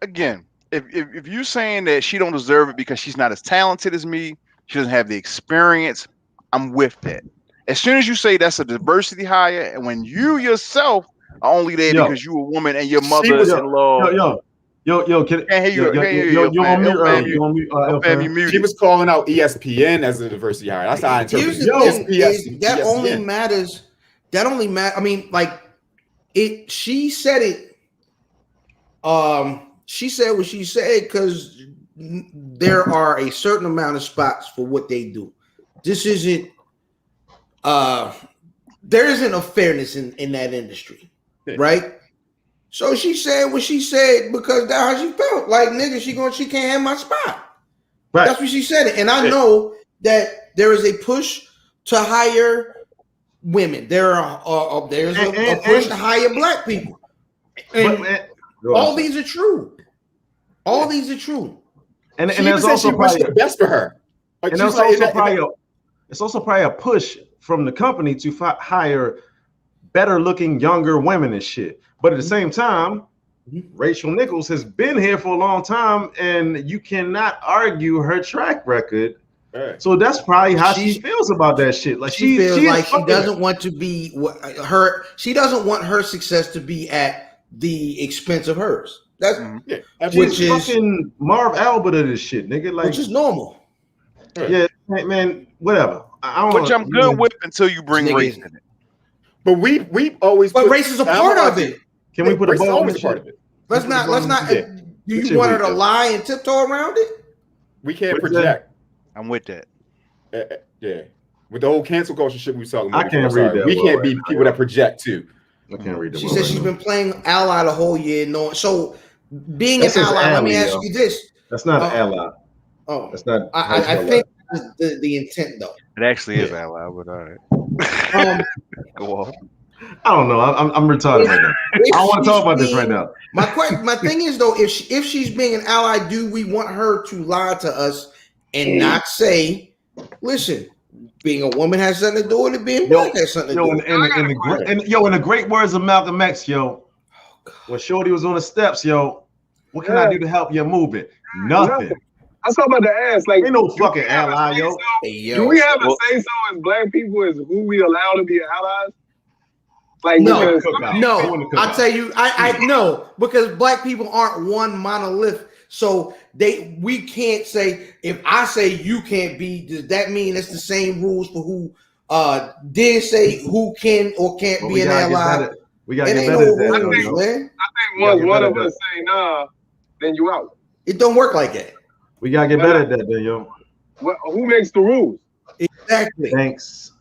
Again, if you're saying that she don't deserve it because she's not as talented as me, she doesn't have the experience, I'm with that. As soon as you say that's a diversity hire, and when you yourself are only there because you a woman and your mother-in-law. Yo, can I hear you? You on mute? She was calling out ESPN as a diversity hire. That's how I interpret it. That only matters. That only matters. I mean, like it. She said it. She said what she said because there are a certain amount of spots for what they do. This isn't. There isn't a fairness in that industry, right? So she said what she said because that's how she felt. Like, nigga, she can't have my spot. Right. That's what she said. And I know that there is a push to hire women. There's a push to hire black people. And all these are true. All these are true. And there's also probably the best for her. Like, and it's also probably a push from the company to hire better looking younger women and shit. But at the same time, Rachel Nichols has been here for a long time, and you cannot argue her track record. Right. So that's probably how she feels about that shit. Like she feels like she doesn't want to be her. She doesn't want her success to be at the expense of hers. That's which is fucking Marv Albert of this shit, nigga. Like, which is normal. Yeah, man, whatever. Which I'm good with until you bring race in it. But we always. But race is a part of it. Can we put a ball in part of it? Let's not. Do you want her to lie and tiptoe around it? We can't project. I'm with that. Yeah, with the whole cancel culture shit we was talking about. I can't read that. We can't be people that project too. I can't read that. She said she's been playing ally the whole year. So being an ally, let me ask you this. That's not an ally. Oh, that's not. I think that's the intent though. It actually is ally, but all right. Go on. I don't know. I'm retarded right now. I don't want to talk about this right now. My thing is though, if she's being an ally, do we want her to lie to us and not say, "Listen, being a woman has something to do with it. Being black has something to do with it." In the great words of Malcolm X, when Shorty was on the steps, what can I do to help your movement? Nothing. I was about to ask, like, ain't no fucking ally, yo. Do we have a say so as black people as who we allow to be allies? Like, no. I'll tell you, I know, because black people aren't one monolith. So we can't say, if I say you can't be, does that mean it's the same rules for who did say who can or can't be an ally? We gotta get better at that. I think once one of us say nah, then you out. It don't work like that. We gotta get better at that, then, yo. Well, who makes the rules? Exactly. Thanks.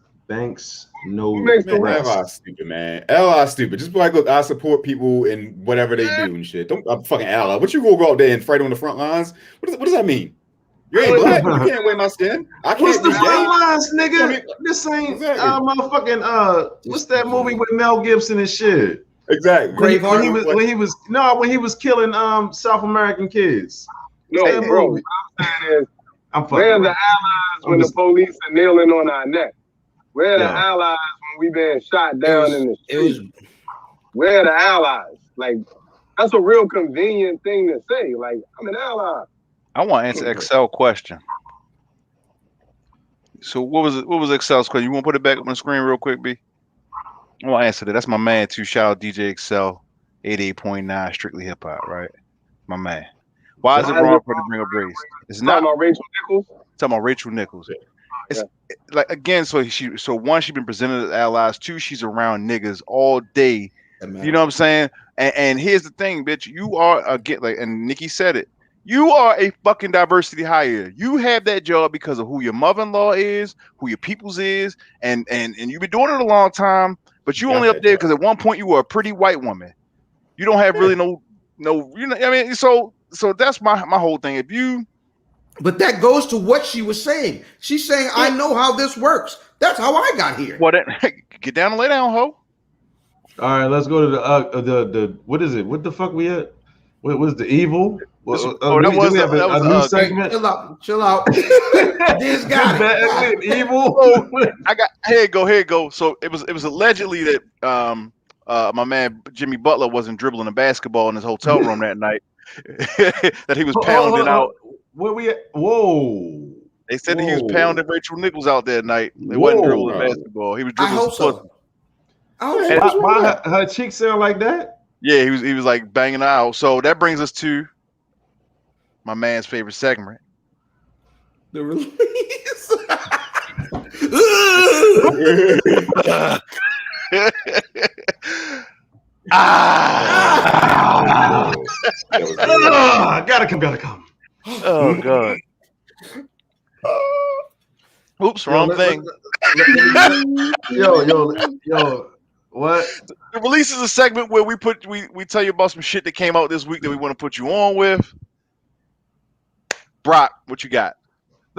No. Who makes the rules? Ally stupid, man. Ally stupid. Just be like, look, I support people in whatever they do and shit. I'm fucking ally. What you gonna go out there and fight on the front lines? What does that mean? You ain't black. You can't wear my skin. I can't. What's the front lines, nigga? This ain't motherfucking what's that movie with Mel Gibson and shit? Exactly. When he was killing South American kids. No, bro. What I'm saying is, we're the allies when the police are kneeling on our neck. We're the allies when we been shot down in the street. We're the allies. Like, that's a real convenient thing to say. Like, I'm an ally. I want to answer Excel question. So what was Excel's question? You want to put it back up on the screen real quick, B? I want to answer that. That's my man too. Shout out DJ Excel. 88.9 Strictly Hip Hop, right? My man. Why is it wrong for her to bring up race? It's Talking not about Rachel Nichols. talking about Rachel Nichols. It's like again, so one, she's been presented as allies. Two, she's around niggas all day. You know what I'm saying? And here's the thing, bitch. You are and Nikki said it. You are a fucking diversity hire. You have that job because of who your mother-in-law is, who your peoples is, and you've been doing it a long time. But you only up there because at one point you were a pretty white woman. You don't have really no. You know, I mean, so that's my whole thing. If you. But that goes to what she was saying. She's saying, I know how this works. That's how I got here. Well, get down and lay down, ho. All right, let's go to the what is it? What the fuck we at? What was the evil? That was a new segment. Chill out. This guy evil. Here you go. So it was allegedly that my man Jimmy Butler wasn't dribbling a basketball in his hotel room that night. That he was pounding out. Where we at? Whoa. They said that he was pounding Rachel Nichols out that night. They wasn't dribbling basketball. He was dribbling. I hope so. Why her cheeks sound like that? Yeah, he was like banging her out. So that brings us to my man's favorite segment. The release. Gotta come. Oh God. Oops, wrong thing. Yo, what? The release is a segment where we tell you about some shit that came out this week that we want to put you on with. Brock, what you got?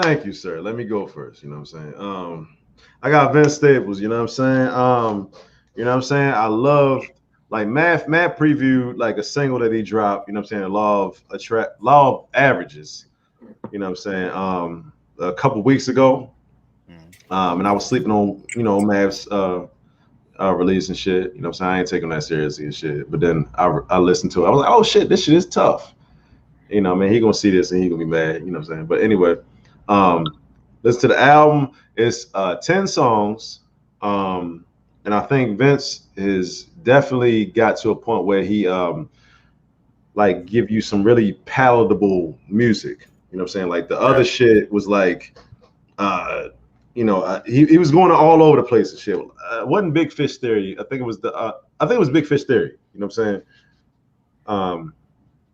Thank you, sir. Let me go first. You know what I'm saying? I got Vince Staples, you know what I'm saying? You know what I'm saying? I love like Matt previewed like a single that he dropped, you know what I'm saying? Law of Averages, you know what I'm saying? A couple weeks ago. And I was sleeping on, you know, Mav's release and shit. You know what I'm saying? I ain't taking that seriously and shit. But then I listened to it. I was like, oh shit, this shit is tough. You know, man, he gonna see this and he gonna be mad, you know what I'm saying? But anyway, listen to the album. It's 10 songs. And I think Vince has definitely got to a point where he like give you some really palatable music. You know what I'm saying? Like the other shit was like you know, he was going all over the place and shit. It wasn't Big Fish Theory. I think it was Big Fish Theory. You know what I'm saying?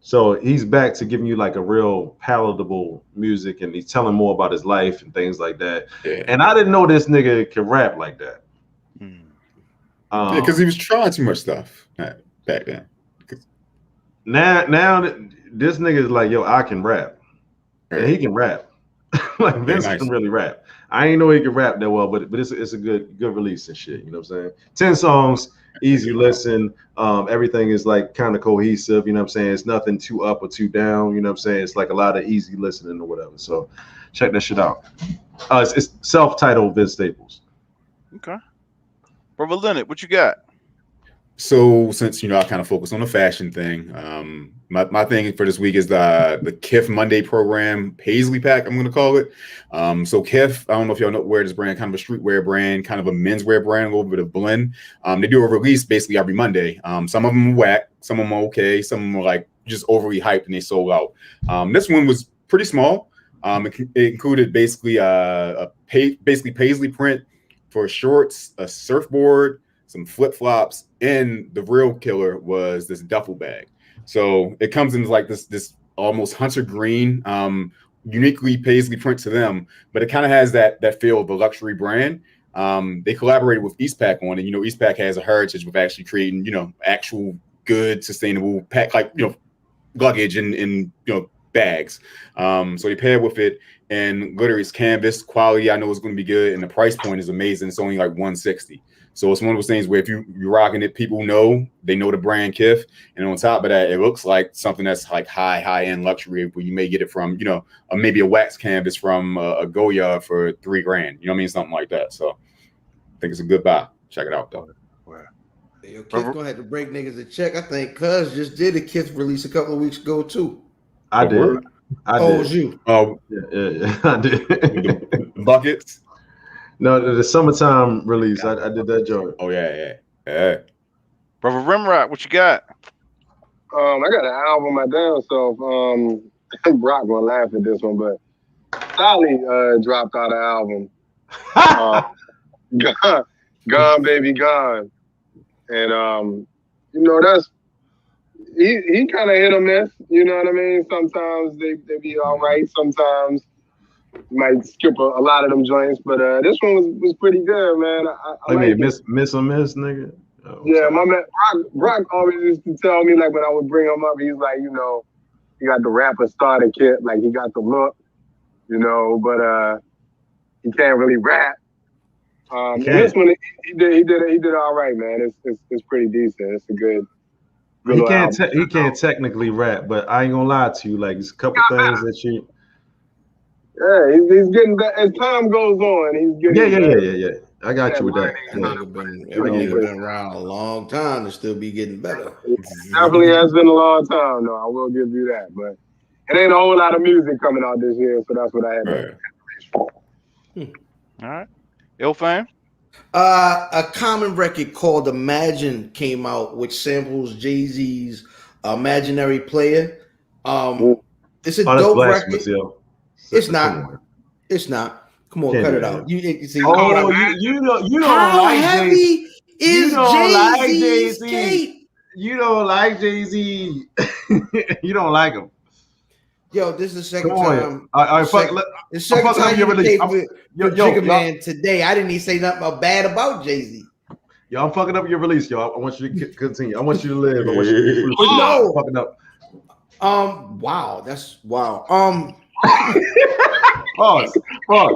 So he's back to giving you like a real palatable music, and he's telling more about his life and things like that. Yeah. And I didn't know this nigga could rap like that. Because he was trying too much stuff back then. Now this nigga is like, yo, I can rap, and he can rap. Like Vince can really rap. I ain't know he could rap that well, but it's a good release and shit. You know what I'm saying? 10 songs, easy listen. Everything is like kind of cohesive. You know what I'm saying? It's nothing too up or too down. You know what I'm saying? It's like a lot of easy listening or whatever. So check that shit out. It's self-titled Vince Staples. Okay. Brother Lenard, what you got? So since, you know, I kind of focus on the fashion thing, my thing for this week is the Kith Monday program, Paisley Pack, I'm going to call it. So Kith, I don't know if y'all know where this brand, kind of a streetwear brand, kind of a menswear brand, a little bit of blend. They do a release basically every Monday. Some of them are whack, some of them are okay, some of them are like just overly hyped and they sold out. This one was pretty small. It included basically basically Paisley print for shorts, a surfboard, some flip-flops, and the real killer was this duffel bag. So it comes in like this almost hunter green, uniquely Paisley print to them, but it kind of has that feel of a luxury brand. They collaborated with Eastpak on it. You know, Eastpak has a heritage with actually creating, you know, actual good, sustainable pack, like, you know, luggage and you know, bags. So they paired with it, and literally it's canvas quality. I know it's going to be good, and the price point is amazing. It's only like $160. So it's one of those things where if you're rocking it, people know, they know the brand Kith. And on top of that, it looks like something that's like high-end luxury where you may get it from, you know, maybe a wax canvas from a Goya for $3,000. You know what I mean? Something like that. So I think it's a good buy. Check it out, though. Hey, yo, Kith gonna have to break niggas a check. I think Cuz just did a Kith release a couple of weeks ago, too. I did. It was you. Oh, yeah, I did. The buckets. No, the summertime release. I did that joint. Oh yeah. Brother Remrock, what you got? I got an album my damn self. Brock gonna laugh at this one, but Sally dropped out an album. Gone Baby Gone. And that's he kind of hit or miss, you know what I mean? Sometimes they be all right, sometimes you might skip a lot of them joints, but this one was pretty good, man. I mean, like miss or miss, nigga. Oh, yeah, my man Brock always used to tell me, like, when I would bring him up, he's like, he got the rapper starter kit, like he got the look, but he can't really rap. And this one he did all right, man. It's pretty decent. It's a good. He can't technically rap, but I ain't gonna lie to you. Like, there's a couple things that you. Yeah, he's getting better as time goes on. He's getting better. Yeah. I got you with that. Nigga been around a long time to still be getting better. It definitely has been a long time, though. I will give you that, but it ain't a whole lot of music coming out this year, so that's what I had. All right, Ill Fam. A common record called Imagine came out, which samples Jay-Z's Imaginary Player. It's a dope record. Yo. It's not. It's not. Come on, cut it out. You don't how like heavy is Jay-Z's cape? You don't like Jay-Z. You don't like him. Yo, this is the second time. All right, the second time you played with Jigga Man today. I didn't even say nothing bad about Jay-Z. Yo, I'm fucking up your release, yo. I want you to continue. I want you to live. I want you to no. Fucking up. Wow, that's wow. Pause. I'm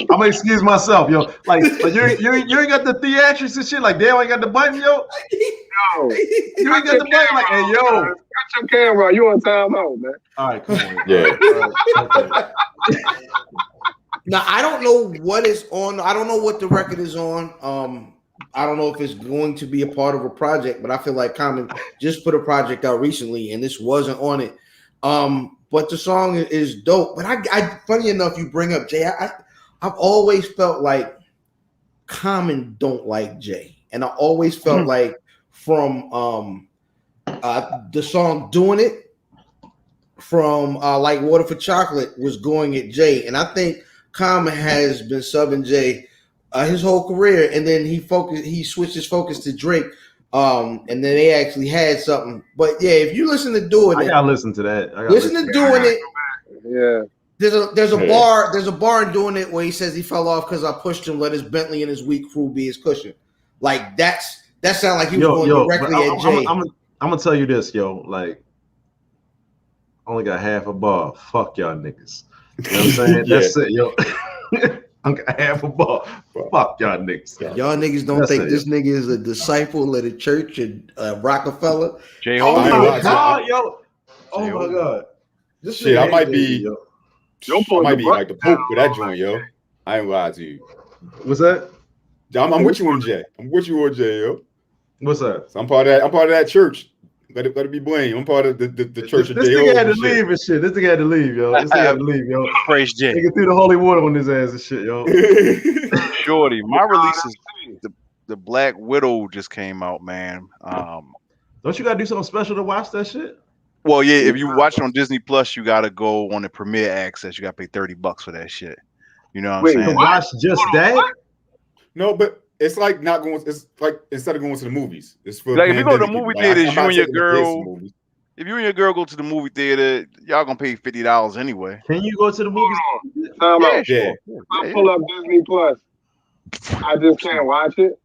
gonna excuse myself, yo. Like you ain't got the theatrics and shit. Like, damn, I ain't got the button, yo. No, you ain't got the button. Like, hey, yo, cut your camera. You on timeout, man. All right, come on. Yeah. Okay. Now I don't know what is on. I don't know what the record is on. I don't know if it's going to be a part of a project, but I feel like Common just put a project out recently, and this wasn't on it. But the song is dope. But I funny enough, you bring up Jay. I've always felt like Common don't like Jay, and I always felt like from the song "Doing It" from like "Water for Chocolate" was going at Jay, and I think Common has been subbing Jay his whole career, and then he switched his focus to Drake. And then they actually had something, but yeah, if you listen to Doing It, I gotta listen to that. Listen to Doing It. Yeah, there's a bar in Doing It where he says he fell off because I pushed him, let his Bentley and his weak crew be his cushion. Like that sounded like he was going directly at Jay. I'm gonna tell you this, yo. Like, only got half a bar. Fuck y'all niggas. You know what I'm saying? That's it, yo. I got half a bar. Fuck y'all niggas. Y'all niggas don't think this nigga is a disciple of the church and Rockefeller? Oh my god, yo! Oh my god! This shit, I might be like the Pope with that joint, yo. I ain't lie to you. What's that? I'm with you on Jay. I'm with you on Jay, yo. What's that? So I'm part of that church. Let it be blamed. I'm part of the church of Jay. This nigga had to leave and shit. This nigga had to leave, yo. Praise Jay. Nigga threw the holy water on his ass and shit, yo. Shorty, my release is the Black Widow just came out, man. Don't you gotta do something special to watch that shit? Well, yeah, if you watch it on Disney Plus, you gotta go on the premiere access. You gotta pay $30 for that shit. You know what I'm saying? To watch just that? No, but it's like not going. It's like instead of going to the movies, it's for like if you go to the movie theaters, you and your girl. If you and your girl go to the movie theater, y'all gonna pay $50 anyway. Can you go to the movies? Yeah. I pull up Disney Plus. I just can't watch it.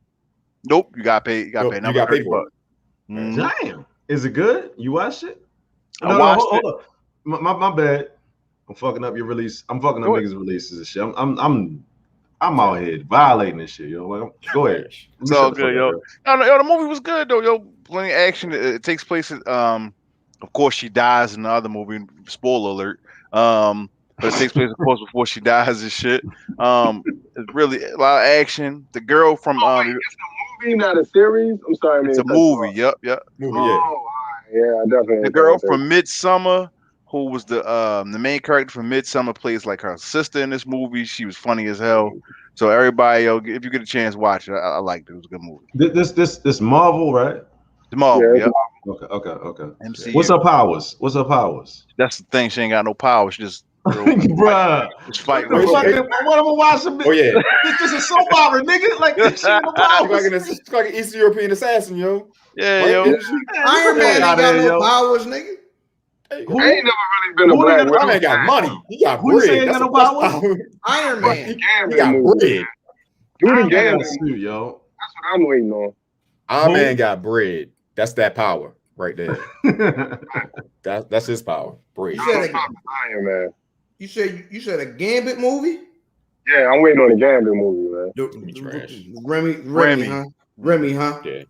Nope, you gotta pay. You gotta pay another $30. Damn, is it good? You watched it? I watched it. Hold up. My bad. I'm fucking up your release. I'm fucking up niggas' releases and shit. I'm out here violating this shit, yo. Like, go ahead. It's all good, yo. Yo, the movie was good though, yo. Plenty of action. It takes place at, of course, she dies in the other movie. Spoiler alert. But it takes place, of course, before she dies and shit. It's really a lot of action. The girl from it's a movie, not a series. I'm sorry, man. It's a movie. Yep. Movie, yeah, definitely. The girl from Midsummer, who was the main character from Midsummer, plays like her sister in this movie. She was funny as hell. So everybody, yo, if you get a chance, watch it. I liked it. It was a good movie. This Marvel, right? The Marvel, yeah. Okay. MC. What's her powers? That's the thing. She ain't got no power. She just, Bruh. just fight. What am I watching? Oh yeah, This is soap opera, nigga. Like she ain't no powers. it's like an Eastern European assassin, yo. Yeah, Right? yo. Iron Man ain't got no powers, nigga. Who? I ain't never really been a Who black ain't got- Iron Man got money. He got Who you say bread. ain't That's got no a power? Iron Man. He got bread. Do the Iron Man game. got a suit, yo. That's what I'm waiting on. Iron Man got bread. That's that power right there. That's his power. Bread. You said Iron Man. you said a Gambit movie? Yeah, I'm waiting on the Gambit movie, man. Trash. Remy, huh? Remy, huh? Yeah.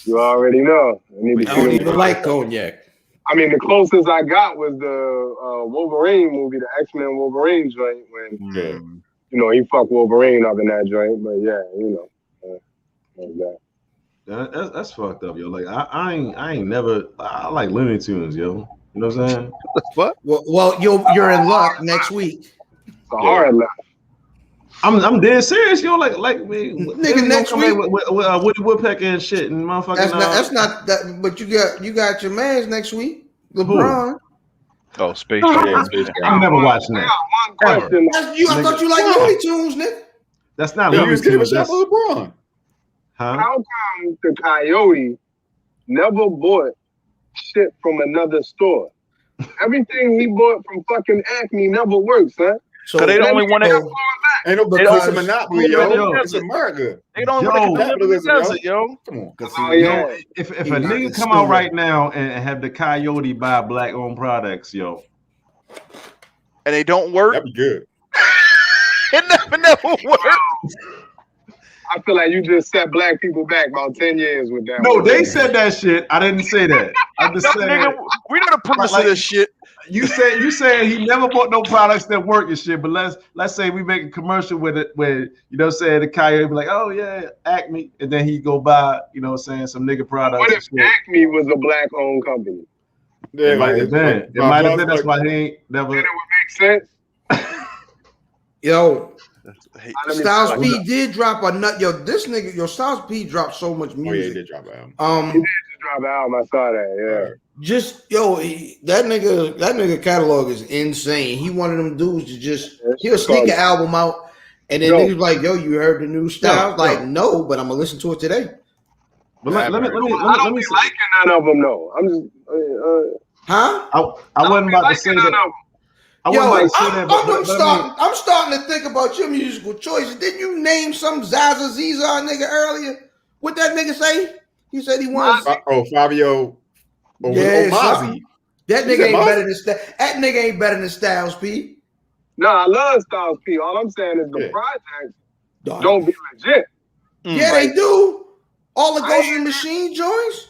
You already know. I don't even like cognac. I mean, the closest I got was the Wolverine movie, the X-Men Wolverine joint, when he fucked Wolverine up in that joint. But yeah, like that. That's fucked up, yo. Like I ain't never. I like Looney Tunes, yo. You know what I'm saying? What? Well, you're in luck next week. It's a hard left. I'm dead serious, yo. Like me, Nigga, next week with Woody Woodpecker and shit and motherfucking. That's not that. But you got your man's next week, LeBron. Oh, Space Jam. I'm never watching that. One question. I thought you like Looney Tunes, nigga. That's not You Looney was giving a Tunes. shot for LeBron. Huh? How come the Coyote never bought shit from another store? Everything he bought from fucking Acme never works, huh? So they don't only want to. Ain't no because of monopoly, yo. It's America. They don't want to capitalism, yo. Come on. Yeah. If a nigga come out right now and have the Coyote buy black-owned products, yo, and they don't work, that'd be good. It never works. I feel like you just set black people back about 10 years with that. No, they said that shit. I didn't say that. I'm just saying. Nigga, we know the premise of this shit. You saying he never bought no products that work and shit, but let's say we make a commercial with it where, the Coyote be like, oh yeah, Acme, and then he go buy, some nigga products. What if Acme was a black owned company? Yeah, it might have been. It might have been. That's why he ain't never. Then it would make sense. Yo, Styles P did drop a nut. Yo, this nigga, Styles P dropped so much music. Oh yeah, he did drop an album. He did just drop an album. I saw that. Yeah. Just that nigga catalog is insane. He one of them dudes to he'll sneak an album out, and then niggas like, yo, you heard the new Styles? Like, no, but I'm gonna listen to it today. But let me I don't be liking none of them though. I'm just I wasn't about to say that. I'm starting to think about your musical choices. Didn't you name some Zaza Ziza nigga earlier? What that nigga say? He said he wants. Fabio. Mozzie. That nigga ain't better than that nigga ain't better than Styles P. No, I love Styles P. All I'm saying is the projects don't be legit. Yeah, they do. All the Ghost in the Machine joints.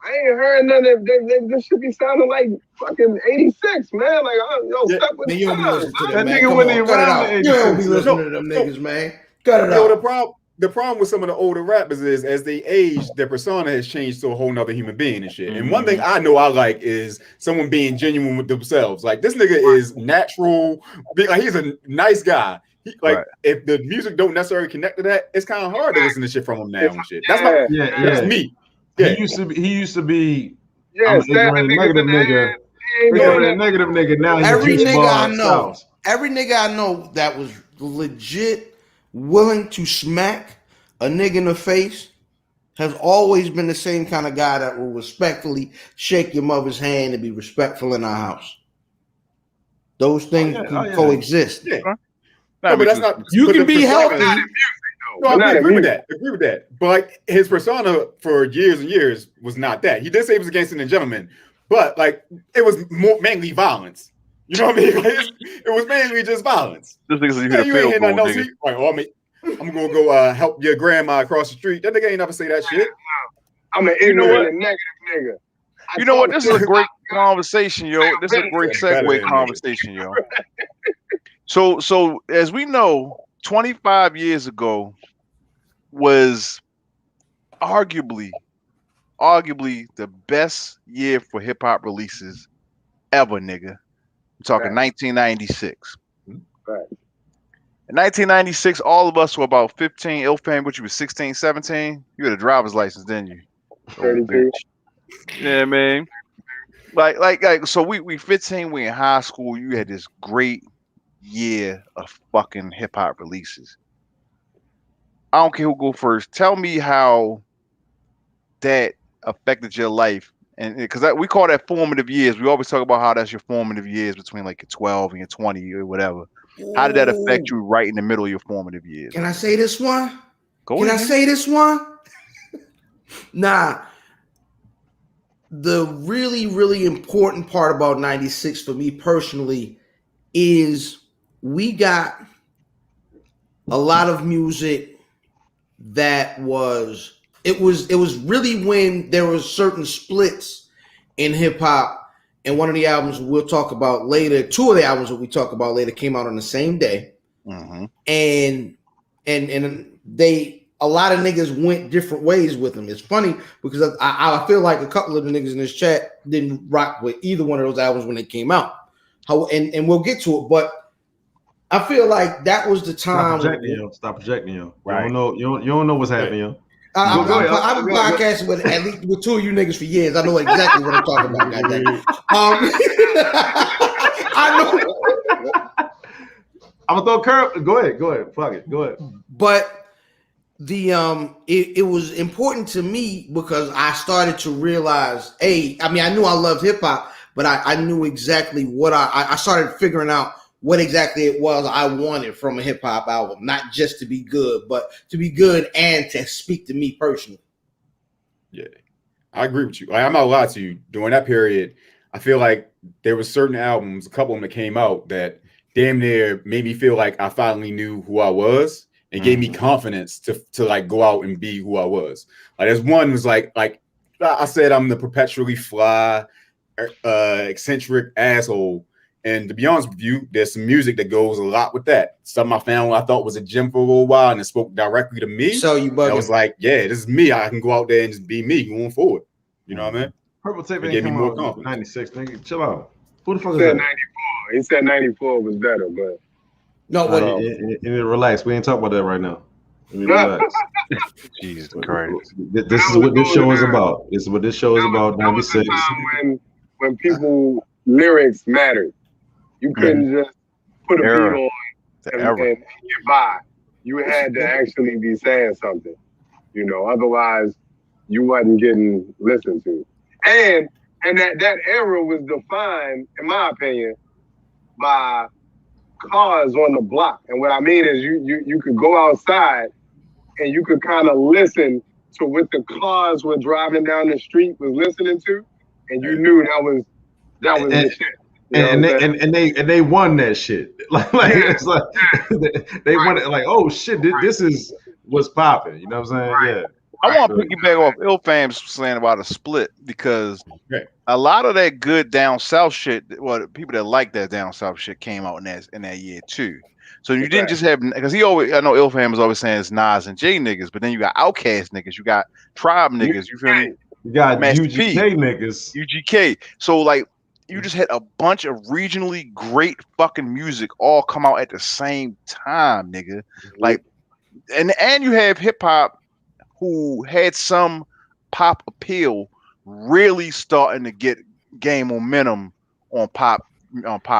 I ain't heard none of them. This should be sounding like fucking 86, man. Like, step with man, you don't be listening to that man. nigga wouldn't even rap. You don't be listening to them niggas, man. Cut it out. The problem with some of the older rappers is as they age, their persona has changed to a whole nother human being and shit. And one thing I know I like is someone being genuine with themselves. Like this nigga is natural. Like he's a nice guy. If the music don't necessarily connect to that, it's kind of hard to listen to shit from him now and shit. That's that's me. Yeah. He used to be I'm a negative nigga. Negative nigga. Now every nigga I know that was legit willing to smack a nigga in the face has always been the same kind of guy that will respectfully shake your mother's hand and be respectful in our house. Those things can coexist. Yeah. No, but that's not. You can be healthy. No, I agree with that. Agree with that. But like his persona for years and years was not that. He did say he was a gangster and a gentleman, but like it was mainly violence. You know what I mean? Like, it was mainly just violence. This nigga's you ain't hear nothing else. Like, I'm gonna go help your grandma across the street. That nigga ain't never say that shit. I'm an ignorant and negative nigga. You know what? This is a great conversation, yo. This is a great segue conversation, yo. So as we know, 25 years ago was arguably the best year for hip hop releases ever, nigga. I'm talking 1996. Right. In 1996, all of us were about 15. Ilfam, which you was 16, 17. You had a driver's license, didn't you? 32. Yeah, man. Like. So we 15. We in high school. You had this great year of fucking hip hop releases. I don't care who go first. Tell me how that affected your life, and because we call that formative years. We always talk about how that's your formative years between like your 12 and your 20 or whatever. How did that affect you right in the middle of your formative years? Can I say this one? Can I say this one? Nah. The really, really important part about 96 for me personally is we got a lot of music that was really when there was certain splits in hip hop. And one of the albums we'll talk about later, two of the albums that we talk about later came out on the same day. Mm-hmm. And a lot of niggas went different ways with them. It's funny because I feel like a couple of the niggas in this chat didn't rock with either one of those albums when they came out. And we'll get to it, but I feel like that was the time. Stop projecting, yo. Right. You don't know what's happening, yo. I've been podcasting with at least with two of you niggas for years. I know exactly what I'm talking about. Goddamn. I know. I'm gonna throw a curve. Go ahead. Fuck it. Go ahead. But the it was important to me because I started to realize, I knew I loved hip hop, but I knew exactly what I started figuring out what exactly it was I wanted from a hip hop album, not just to be good, but to be good and to speak to me personally. Yeah, I agree with you. Like, I'm not gonna lie to you. During that period, I feel like there were certain albums, a couple of them that came out that damn near made me feel like I finally knew who I was and gave me confidence to like go out and be who I was. Like there's one was like I said, I'm the perpetually fly, eccentric asshole. And to be honest with you, there's some music that goes a lot with that. Something I found I thought was a gem for a little while, and it spoke directly to me. So you bugging. I was like, yeah, this is me. I can go out there and just be me going forward. You know what I mean? Purple Tape gave me more confidence. 96, nigga. Chill out. Who the fuck is that? 94. He said 94 was better, but no. Relax. We ain't talking about that right now. Relax. Jesus Christ. This is what this show is about. This is what this show is about. 96. When people lyrics mattered. You couldn't just put a beat on and get by. You had to actually be saying something, otherwise you wasn't getting listened to. And that era was defined, in my opinion, by cars on the block. And what I mean is you could go outside and you could kind of listen to what the cars were driving down the street was listening to, and you knew that was the shit. And they won that shit. It's like they won it. Like, oh shit, this is what's popping. You know what I'm saying? Right. Yeah. I want to piggyback off Ilfam's saying about a split because a lot of that good down south shit, well, people that like that down south shit came out in that year too. So you didn't just have, because I know Ilfam is always saying it's Nas and J niggas, but then you got Outkast niggas, you got Tribe niggas, you feel me? You got UGK niggas. UGK. So like, you just had a bunch of regionally great fucking music all come out at the same time, nigga. Like, and you have hip hop who had some pop appeal really starting to gain momentum on pop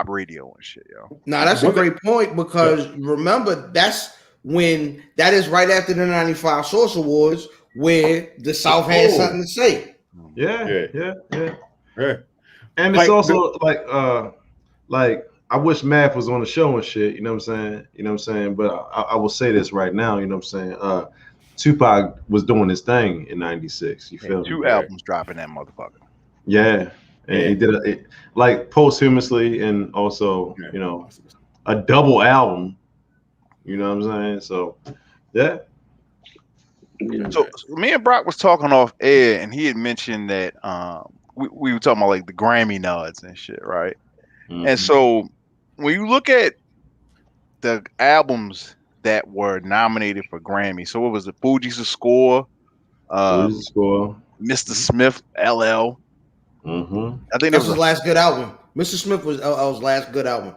radio and shit, yo. Now that's a great point because remember that is right after the 95 Source Awards where the South had something to say. Yeah. And it's also like I wish Math was on the show and shit, you know what I'm saying? But I will say this right now, you know what I'm saying? Tupac was doing his thing in 96. You feel me? 2 albums dropping that motherfucker. Yeah. And he did it like posthumously and also, a double album. You know what I'm saying? So yeah. So me and Brock was talking off air and he had mentioned that we were talking about like the Grammy nods and shit, right? Mm-hmm. And so when you look at the albums that were nominated for Grammy, so what was it? Fuji's Score, Mr. Smith, LL. Mm-hmm. I think that was his last good album. Mr. Smith was LL's last good album.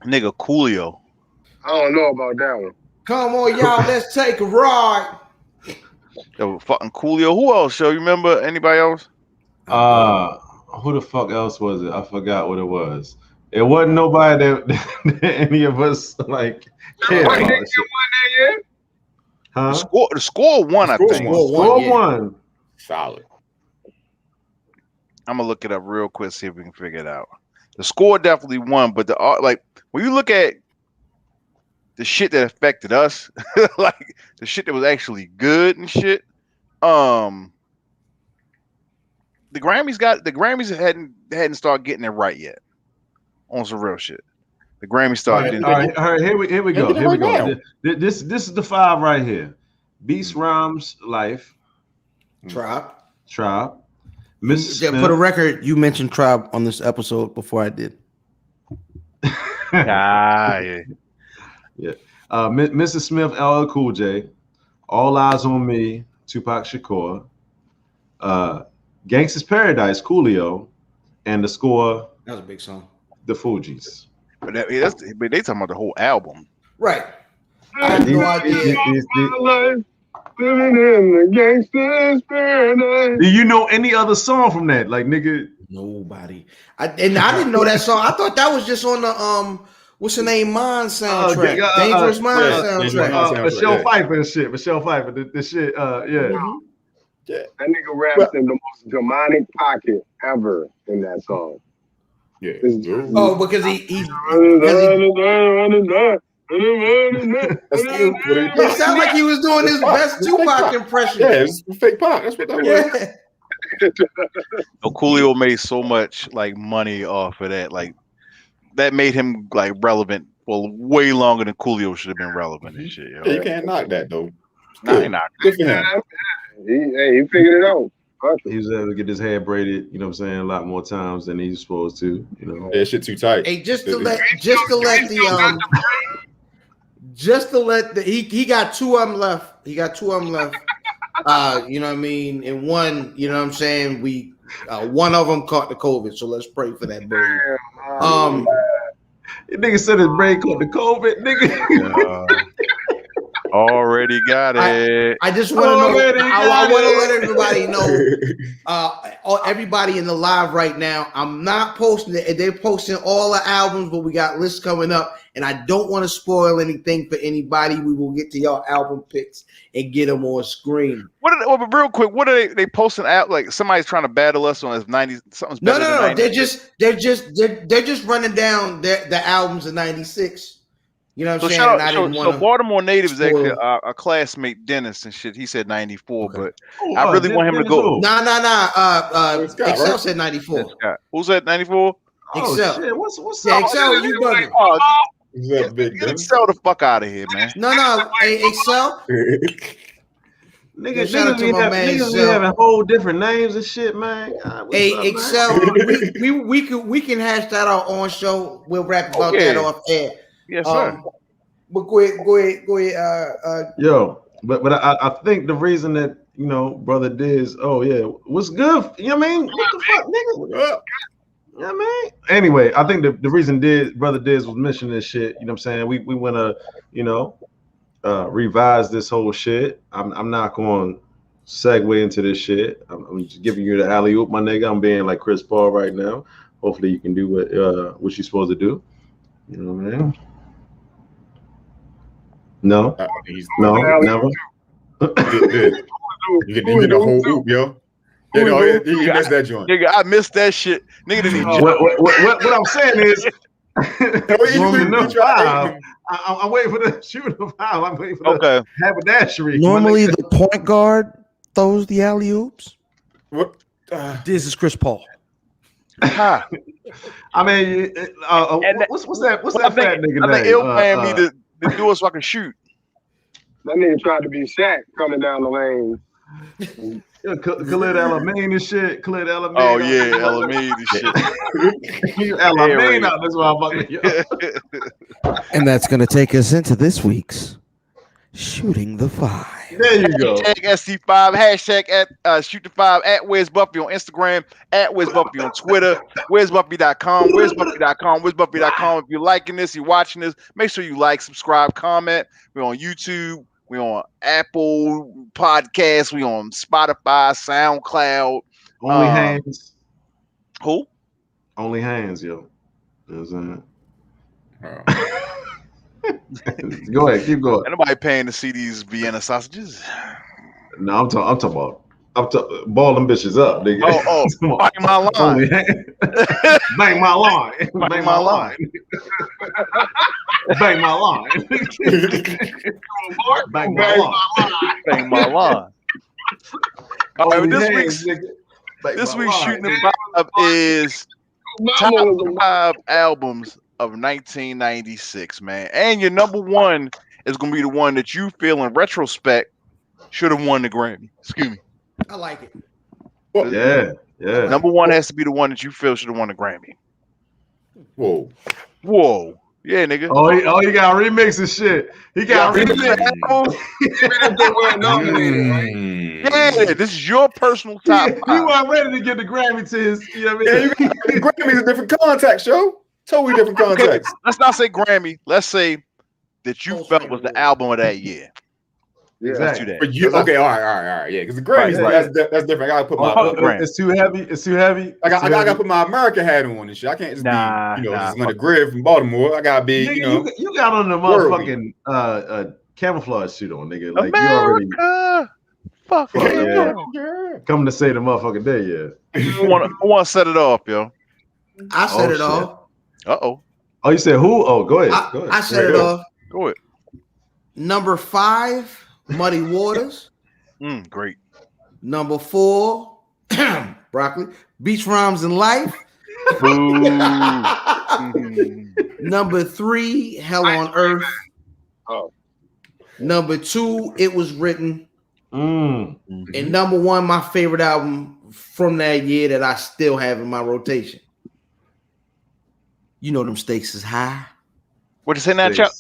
Nigga, Coolio. I don't know about that one. Come on, y'all, let's take a ride. Yo, fucking Coolio. Who else? Show you remember anybody else? Who the fuck else was it? I forgot what it was. It wasn't nobody that any of us like cared about. That year? Huh? The score won, I think. Score one. Solid. I'm gonna look it up real quick, see if we can figure it out. The score definitely won, but the like when you look at the shit that affected us, like the shit that was actually good and shit, the Grammys hadn't started getting it right yet on some real shit. The Grammys started. All right, here we go. Here we go. This is the 5 right here. Beast Rhymes, Life, Tribe. Mrs. For the record, you mentioned Tribe on this episode before I did. Yeah. Mrs. Smith, LL Cool J, All Eyes on Me, Tupac Shakur, Gangsta's Paradise, Coolio, and the score. That was a big song. The Fugees. But they talking about the whole album, right? I have no idea. Living in the gangster's paradise. Do you know any other song from that? Like, nigga. Nobody. I didn't know that song. I thought that was just on the what's the name? Mind soundtrack. Dangerous Mind soundtrack. Michelle Pfeiffer and shit. Michelle Pfeiffer. The shit. Yeah. Yeah. That nigga raps in the most demonic pocket ever in that song. Yeah. Because he it sounded like he was doing his best Tupac impression. Yeah, it's fake Pac. That's what that was. Coolio made so much like money off of that, like that made him like relevant for way longer than Coolio should have been relevant and shit. Yo. Yeah, you can't knock that though. Nah, not good for him. He figured it out. He was able to get his hair braided, you know what I'm saying, a lot more times than he's supposed to, you know. Yeah, shit too tight. Hey, he got 2 of them left. He got 2 of them left. You know what I mean? And one, you know what I'm saying, we one of them caught the COVID, so let's pray for that bird. Nigga said his brain caught the COVID, nigga. Already got it. I just want to know. I want to let everybody know. Everybody in the live right now. I'm not posting it. They're posting all the albums, but we got lists coming up, and I don't want to spoil anything for anybody. We will get to y'all album picks and get them on screen. Real quick, what are they posting out? Like somebody's trying to battle us on his 90s. Something's better than 90s. They're just running down the albums of 96. You know what I'm saying? So Baltimore native is actually a classmate, Dennis, and shit. He said 94, but I really want him to go. Nah. Excel said 94. Who said 94? Excel. Shit, what's yeah, Excel, you bugging. Get Excel the fuck out of here, man. No. Hey, Excel. Niggas be having whole different names and shit, man. God, hey, Excel, we can hash that out on show. We'll rap about that off air. Yes, sir. But go ahead. Yo, but I think the reason that, you know, brother Diz, what's good? You know what I mean? What the fuck, nigga? You know what I mean? Anyway, I think the reason brother Diz was mentioning this shit, you know what I'm saying? We want to, you know, revise this whole shit. I'm not going to segue into this shit. I'm just giving you the alley oop, my nigga. I'm being like Chris Paul right now. Hopefully you can do what you're supposed to do. You know what I mean? No, never. You get the whole hoop, yo. You missed that joint. Nigga, I missed that shit. Nigga didn't even. What I'm saying is, I'm waiting for the shooting foul. I'm waiting for the haberdashery. Normally, the point guard throws the alley oops. What? This is Chris Paul. I mean, what's that? What's that fat nigga name? I think Ilman need to do it so I can shoot. That nigga tried to be Shaq coming down the lane. Khalid El-Amin and shit. Khalid El-Amin. Oh yeah, El-Amin and shit. El-Amin out this motherfucker. And that's gonna take us into this week's Shooting the Five. There you go. Hashtag SC5. Hashtag at Shoot the 5 at Where's Buffy on Instagram. At Where's Buffy on Twitter. Where's Buffy.com. Where's Buffy.com. Where's Buffy.com. If you're liking this, you're watching this, make sure you like, subscribe, comment. We're on YouTube. We're on Apple Podcasts. We're on Spotify, SoundCloud. Only hands. Who? Only hands, yo. You know what I'm saying? Go ahead, keep going. Ain't nobody paying to see these Vienna sausages. No, I'm talking about ball them bitches up, nigga. Bang my line. Bang my line. Bang my line. Bang my line. Bang my line. Bang my line. All right, this week's Shooting the Five is top 5 albums of 1996, man. And your number one is going to be the one that you feel in retrospect should have won the Grammy. Excuse me. I like it. Yeah. Number one has to be the one that you feel should have won the Grammy. Whoa. Yeah, nigga. Oh, he got remix and shit. He got remix. Yeah, this is your personal top 5. He wasn't ready to get the Grammy to his. You know what I mean? The Grammy's a different context, yo. Totally different context. Okay, let's not say Grammy. Let's say that you felt was the album of that year. Yeah, Let's do that. But you, okay, all right. Yeah, because the Grammys, that's different. I gotta put my it's too heavy. I gotta put my America hat on and shit. I can't just be, just Lenard Grier from Baltimore. I gotta be, nigga, you got on the motherfucking camouflage suit on, nigga. Like America. You already fuck yeah. Come to say the motherfucking day, yeah. I want to set it off, yo. I set it off. Oh, you said who? Oh, go ahead. I set it off. Go ahead. Number 5. Muddy Waters. Great. Number 4, Broccoli. Beach Rhymes and Life. Number 3, Hell on Earth. Number 2, It Was Written. And number 1, my favorite album from that year that I still have in my rotation. You know them stakes is high. What you say now, Chuck?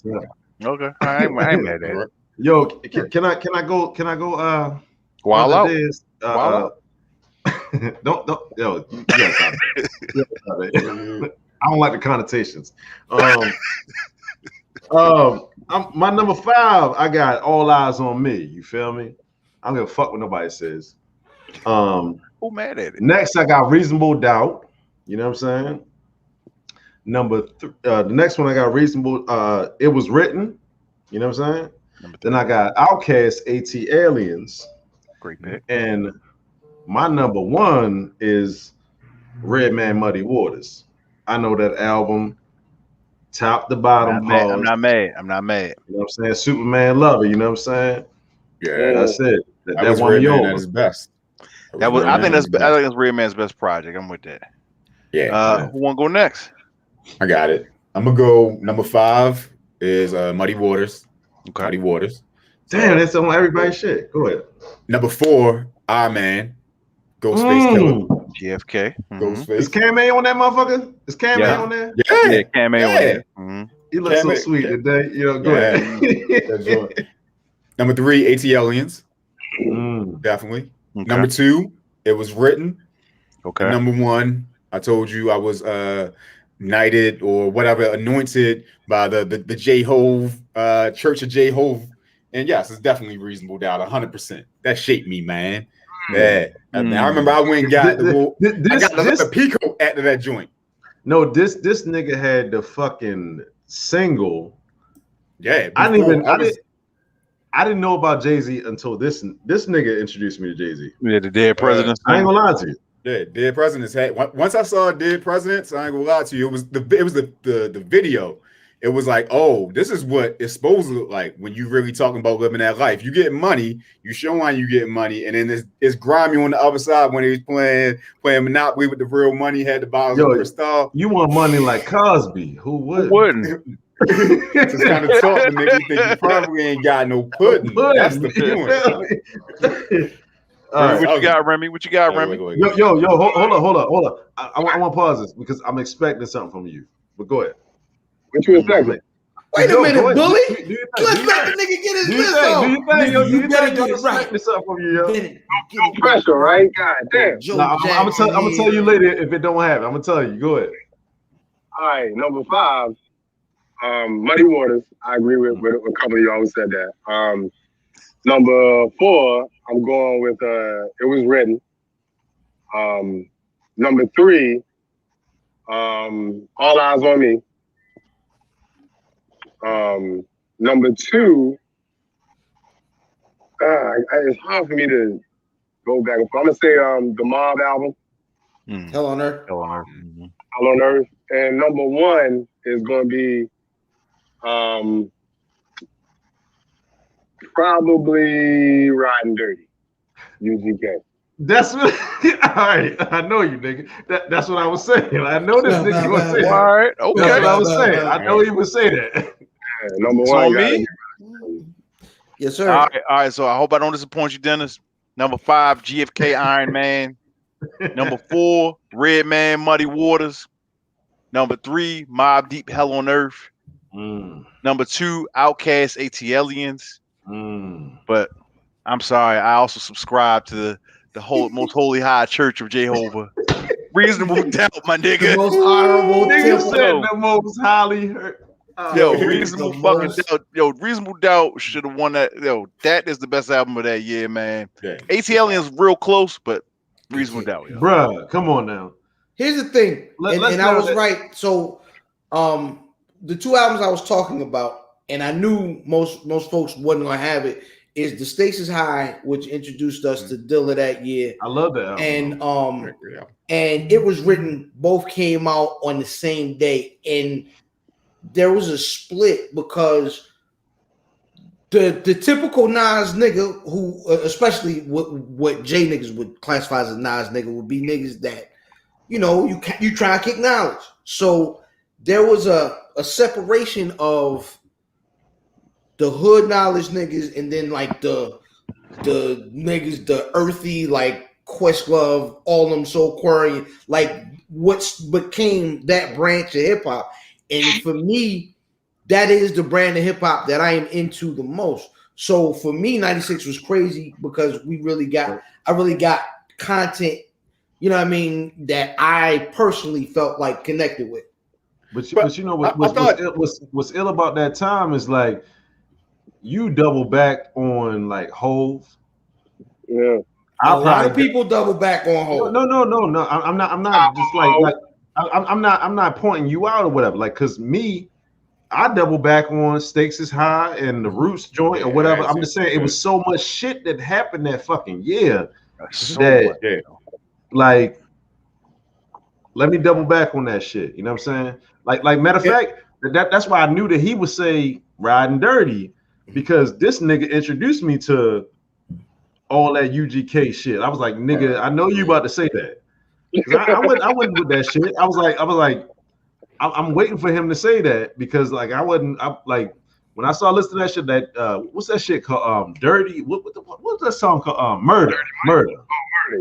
Okay, I ain't mad at it. Yo, can I go? Wild out. Don't. Yo, yes, I don't like the connotations. My number 5, I got All Eyes on Me. You feel me? I don't give a fuck what nobody says. Who mad at it? Next, I got Reasonable Doubt. You know what I'm saying? The next one I got Reasonable. It Was Written. You know what I'm saying? Then I got Outkast, AT Aliens. Great pick. And my number 1 is Redman, Muddy Waters. I know that album, top to bottom. I'm not mad. You know what I'm saying? Superman Lover. You know what I'm saying? Yeah, that's it. That one of yours. At his best. I think that's Redman's best project. I'm with that. Yeah. Who want to go next? I got it. I'm gonna go. Number 5 is Muddy Waters. Okay. Muddy Waters. Damn, that's on everybody's shit. Go ahead. Number 4, Iron Man. Ghostface Killer. GFK. Ghostface. Is Cam A on that motherfucker? Is Cam A on there? Yeah, Cam A on there. He looks so sweet today. You know, go ahead. Number 3, AT Aliens. Definitely. Okay. Number 2, It Was Written. Okay. Number 1, I told you I was knighted or whatever, anointed by the J-Hove, Church of J-Hove. And yes, it's definitely Reasonable Doubt, 100%. That shaped me, man. Yeah. I remember I went and got the Pico after that joint. No, this nigga had the fucking single. Yeah. I didn't know about Jay-Z until this nigga introduced me to Jay-Z. Yeah, the Dead Presidents. I ain't gonna lie to you. Yeah, Dead Presidents had. Once I saw Dead Presidents, I ain't gonna lie to you. It was the video. It was like, oh, this is what it's supposed to look like when you really talking about living that life. You getting money, you showing you getting money, and then it's grimy on the other side when he was playing Monopoly with the real money. Had the bottles of Cristal. You want money like Cosby? Who wouldn't? It's kind of talk to make you think you probably ain't got no pudding. That's the point. All right, what you got, Remy? What you got, Remy? Yo, hold up. I want to pause this because I'm expecting something from you. But go ahead. What you expecting? Wait a minute, bully. Let's let that. the nigga get his Do list off. you better get it right. right. This up from you, yo. No pressure, right? God damn. I'm gonna tell you later if it don't happen. I'm gonna tell you. Go ahead. All right, number 5, Muddy Waters. I agree with a couple of y'all who said that. Number 4, I'm going with It Was Written. Number 3, All Eyes on Me. Number 2, it's hard for me to go back and forth. I'm gonna say the Mob album, Hell on Earth. Hell on Earth. Mm-hmm. Hell on Earth. And number 1 is gonna be probably Riding Dirty, UGK. That's what. All right, I know you, nigga. That's what I was saying. I know this nigga gonna say that. All right, okay. That's what I was saying. I know he would say that. Yeah, number It's 1. on me. Yes, sir. All right. So I hope I don't disappoint you, Dennis. Number 5, GFK Iron Man. Number 4, Red Man, Muddy Waters. Number 3, Mobb Deep, Hell on Earth. Number 2, Outkast, ATLiens. But I'm sorry, I also subscribe to the whole most holy high church of Jehovah. Reasonable Doubt, my nigga. The most honorable Nigga temple. said the most highly hurt. Yo, Reasonable fucking Doubt. Yo, Reasonable Doubt should have won that. Yo, that is the best album of that year, man. Yeah. ATLiens real close, but Reasonable Doubt. Yo. Bruh, come on now. Here's the thing, and I was right. So, the 2 albums I was talking about, and I knew most folks wasn't gonna have it, is The Stakes Is High, which introduced us to Dilla that year. I love that album. And It Was Written. Both came out on the same day, and there was a split because the typical Nas nigga, who especially what J niggas would classify as a Nas nigga, would be niggas that, you know, you try to kick knowledge. So there was a separation of the hood knowledge niggas and then like the niggas, the earthy, like Questlove, all them Soul Aquarian, like what became that branch of hip hop. And for me, that is the brand of hip hop that I am into the most. So for me, 96 was crazy because I really got content, you know what I mean, that I personally felt like connected with. But you know what's ill about that time is like you double back on like Hove. Yeah. A lot of people double back on Hove. No. I'm not just like I'm not pointing you out or whatever. Like, cause me, I double back on Stakes Is High and the Roots joint or whatever. I'm just saying it was so much shit that happened that fucking year like, let me double back on that shit. You know what I'm saying? Like matter of fact, that's why I knew that he would say Riding Dirty, because this nigga introduced me to all that UGK shit. I was like, nigga, I know you about to say that. I went with that shit. I was like, I'm waiting for him to say that because like when I saw listening to that shit, that what's that shit called? Dirty. What's that song called? Murder.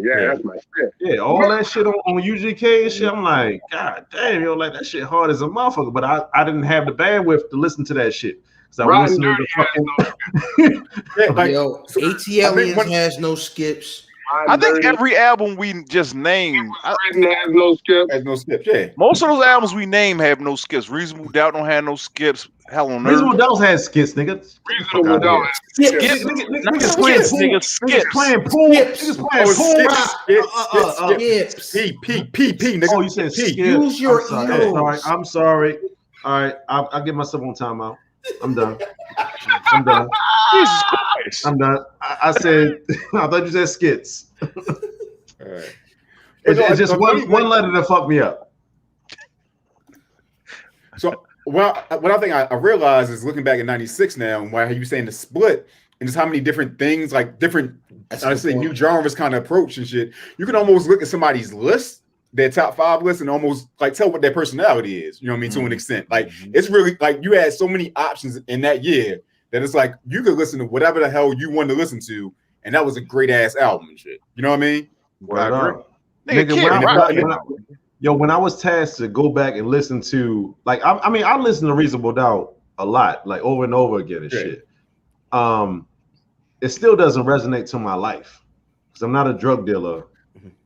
Yeah, that's my shit. Yeah, all that shit on UGK and shit. I'm like, God damn, yo, like that shit hard as a motherfucker. But I didn't have the bandwidth to listen to that shit. So I was listening to fucking yo, ATLiens has no skips. I think every album we just named has no skips. Has no skips, yeah. Most of those albums we name have no skips. Reasonable Doubt don't have no skips. Hell on Earth. Reasonable Doubt has skips, nigga. Reasonable Doubt. Niggas playing pool. Niggas playing pool. P, nigga. Oh, you said skip. Use your ears. I'm sorry. All right, I'll get myself on timeout. I'm done. Jesus Christ. I'm done. I said, I thought you said skits. All right. It's just one letter that fucked me up. So what I think I realized is looking back at 96 now and why you saying the split and just how many different things, like different, I say new genres kind of approach and shit. You can almost look at somebody's list, their top 5 list, and almost like tell what their personality is. You know what I mean? To an extent, like it's really like you had so many options in that year that it's like you could listen to whatever the hell you wanted to listen to, and that was a great ass album and shit. You know what I mean? Nigga, when I was tasked to go back and listen to, like, I mean, I listened to Reasonable Doubt a lot, like over and over again and shit. It still doesn't resonate to my life because I'm not a drug dealer.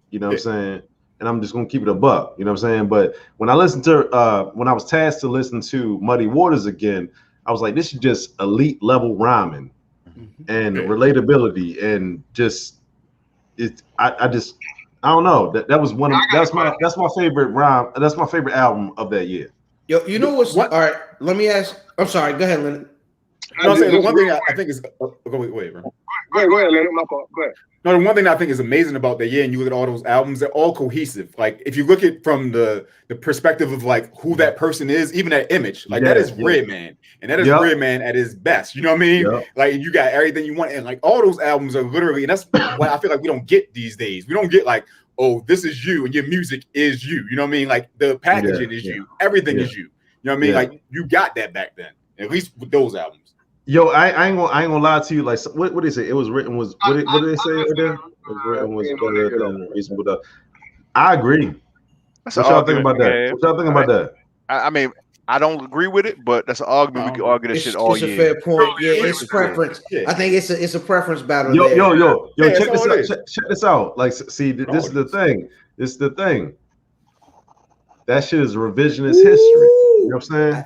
You know what I'm saying? And I'm just gonna keep it a buck. You know what I'm saying? But when I listened to when I was tasked to listen to Muddy Waters again, I was like, this is just elite level rhyming and relatability and just it. I don't know. That was one of that's my favorite rhyme. That's my favorite album of that year. Yo, you know what's all right? Let me ask. I'm sorry. Go ahead, Leonard. No, I'm saying the one thing I think is go ahead, bro. Go ahead, Leonard. My fault. Go ahead. No, the one thing I think is amazing about that year, and you look at all those albums, they're all cohesive. Like if you look at from the perspective of like who that person is, even that image, like that is Redman, and that is Redman at his best. You know what I mean? Like you got everything you want, and like all those albums are literally, and that's what I feel like we don't get these days. We don't get like, oh, this is you, and your music is you. You know what I mean? Like the packaging is you, everything is you. You know what I mean? Like you got that back then, at least with those albums. Yo, I ain't gonna lie to you. Like, what did they say? It was written was what did they say right there? It was written was better than reasonable. I agree. What y'all think about that? What y'all think about that? I mean, I don't agree with it, but that's an argument. We can argue this shit all year. It's a fair point. Yeah, it's preference. I think it's a preference battle. Yo, check this out. Check this out. Like, see, this is the thing. This is the thing. That shit is revisionist history. You know what I'm saying?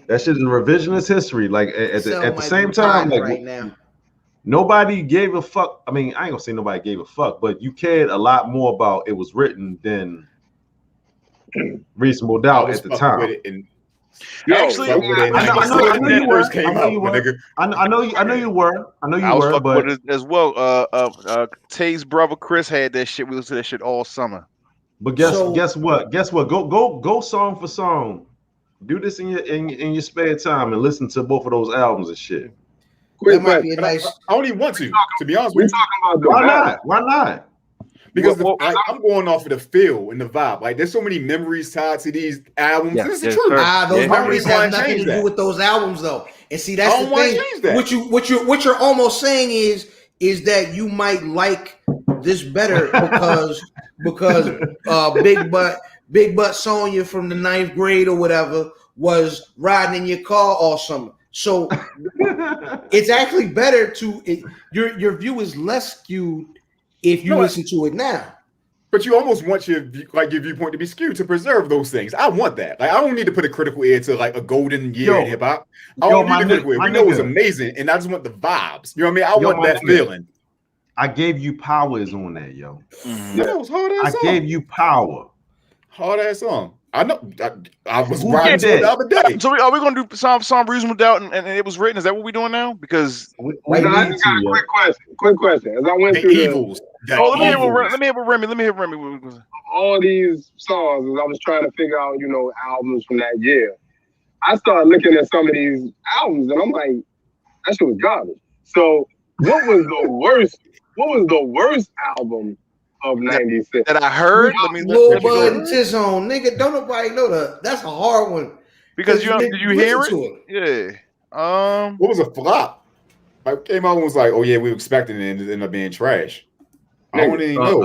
That shit is revisionist history. Like at the same time, like right now, nobody gave a fuck. I mean, I ain't gonna say nobody gave a fuck, but you cared a lot more about it was written than Reasonable Doubt at the time. Actually, I know you were, but with it as well. Tay's brother Chris had that shit. We listened to that shit all summer. But guess what? Go song for song. Do this in your spare time and listen to both of those albums and shit. That might be a nice. I don't even want to be honest with you. Why not? Because I'm going off of the feel and the vibe. Like there's so many memories tied to these albums. This is the truth. Those memories have nothing to do with those albums, though. And see, that's the thing. What you're almost saying is that you might like this better because Big Butt Sonya from the 9th grade or whatever was riding in your car all summer. So it's actually better your view is less skewed if you listen to it now. But you almost want your viewpoint to be skewed to preserve those things. I want that. Like I don't need to put a critical ear to like a golden year in hip hop. I don't need a critical ear. We know it was amazing, and I just want the vibes. You know what I mean? I want that feeling. I gave you Powers on that, yo. That was hard ass song. I gave you Power. Hard ass song. I know. I was riding to it the other day. So are we going to do some Reasonable Doubt and it was written? Is that what we're doing now? Because I just got a quick question. As I went through Evils. Let me hear Remy. All these songs, as I was trying to figure out, albums from that year, I started looking at some of these albums, and I'm like, that shit was garbage. So, what was the worst album of 96 that I heard? Lil Bud and Tizone, nigga. Don't nobody know that. That's a hard one. Because did you hear it? Yeah. What was a flop? Like came out and was like, oh yeah, we were expecting it and it ended up being trash. I don't even know.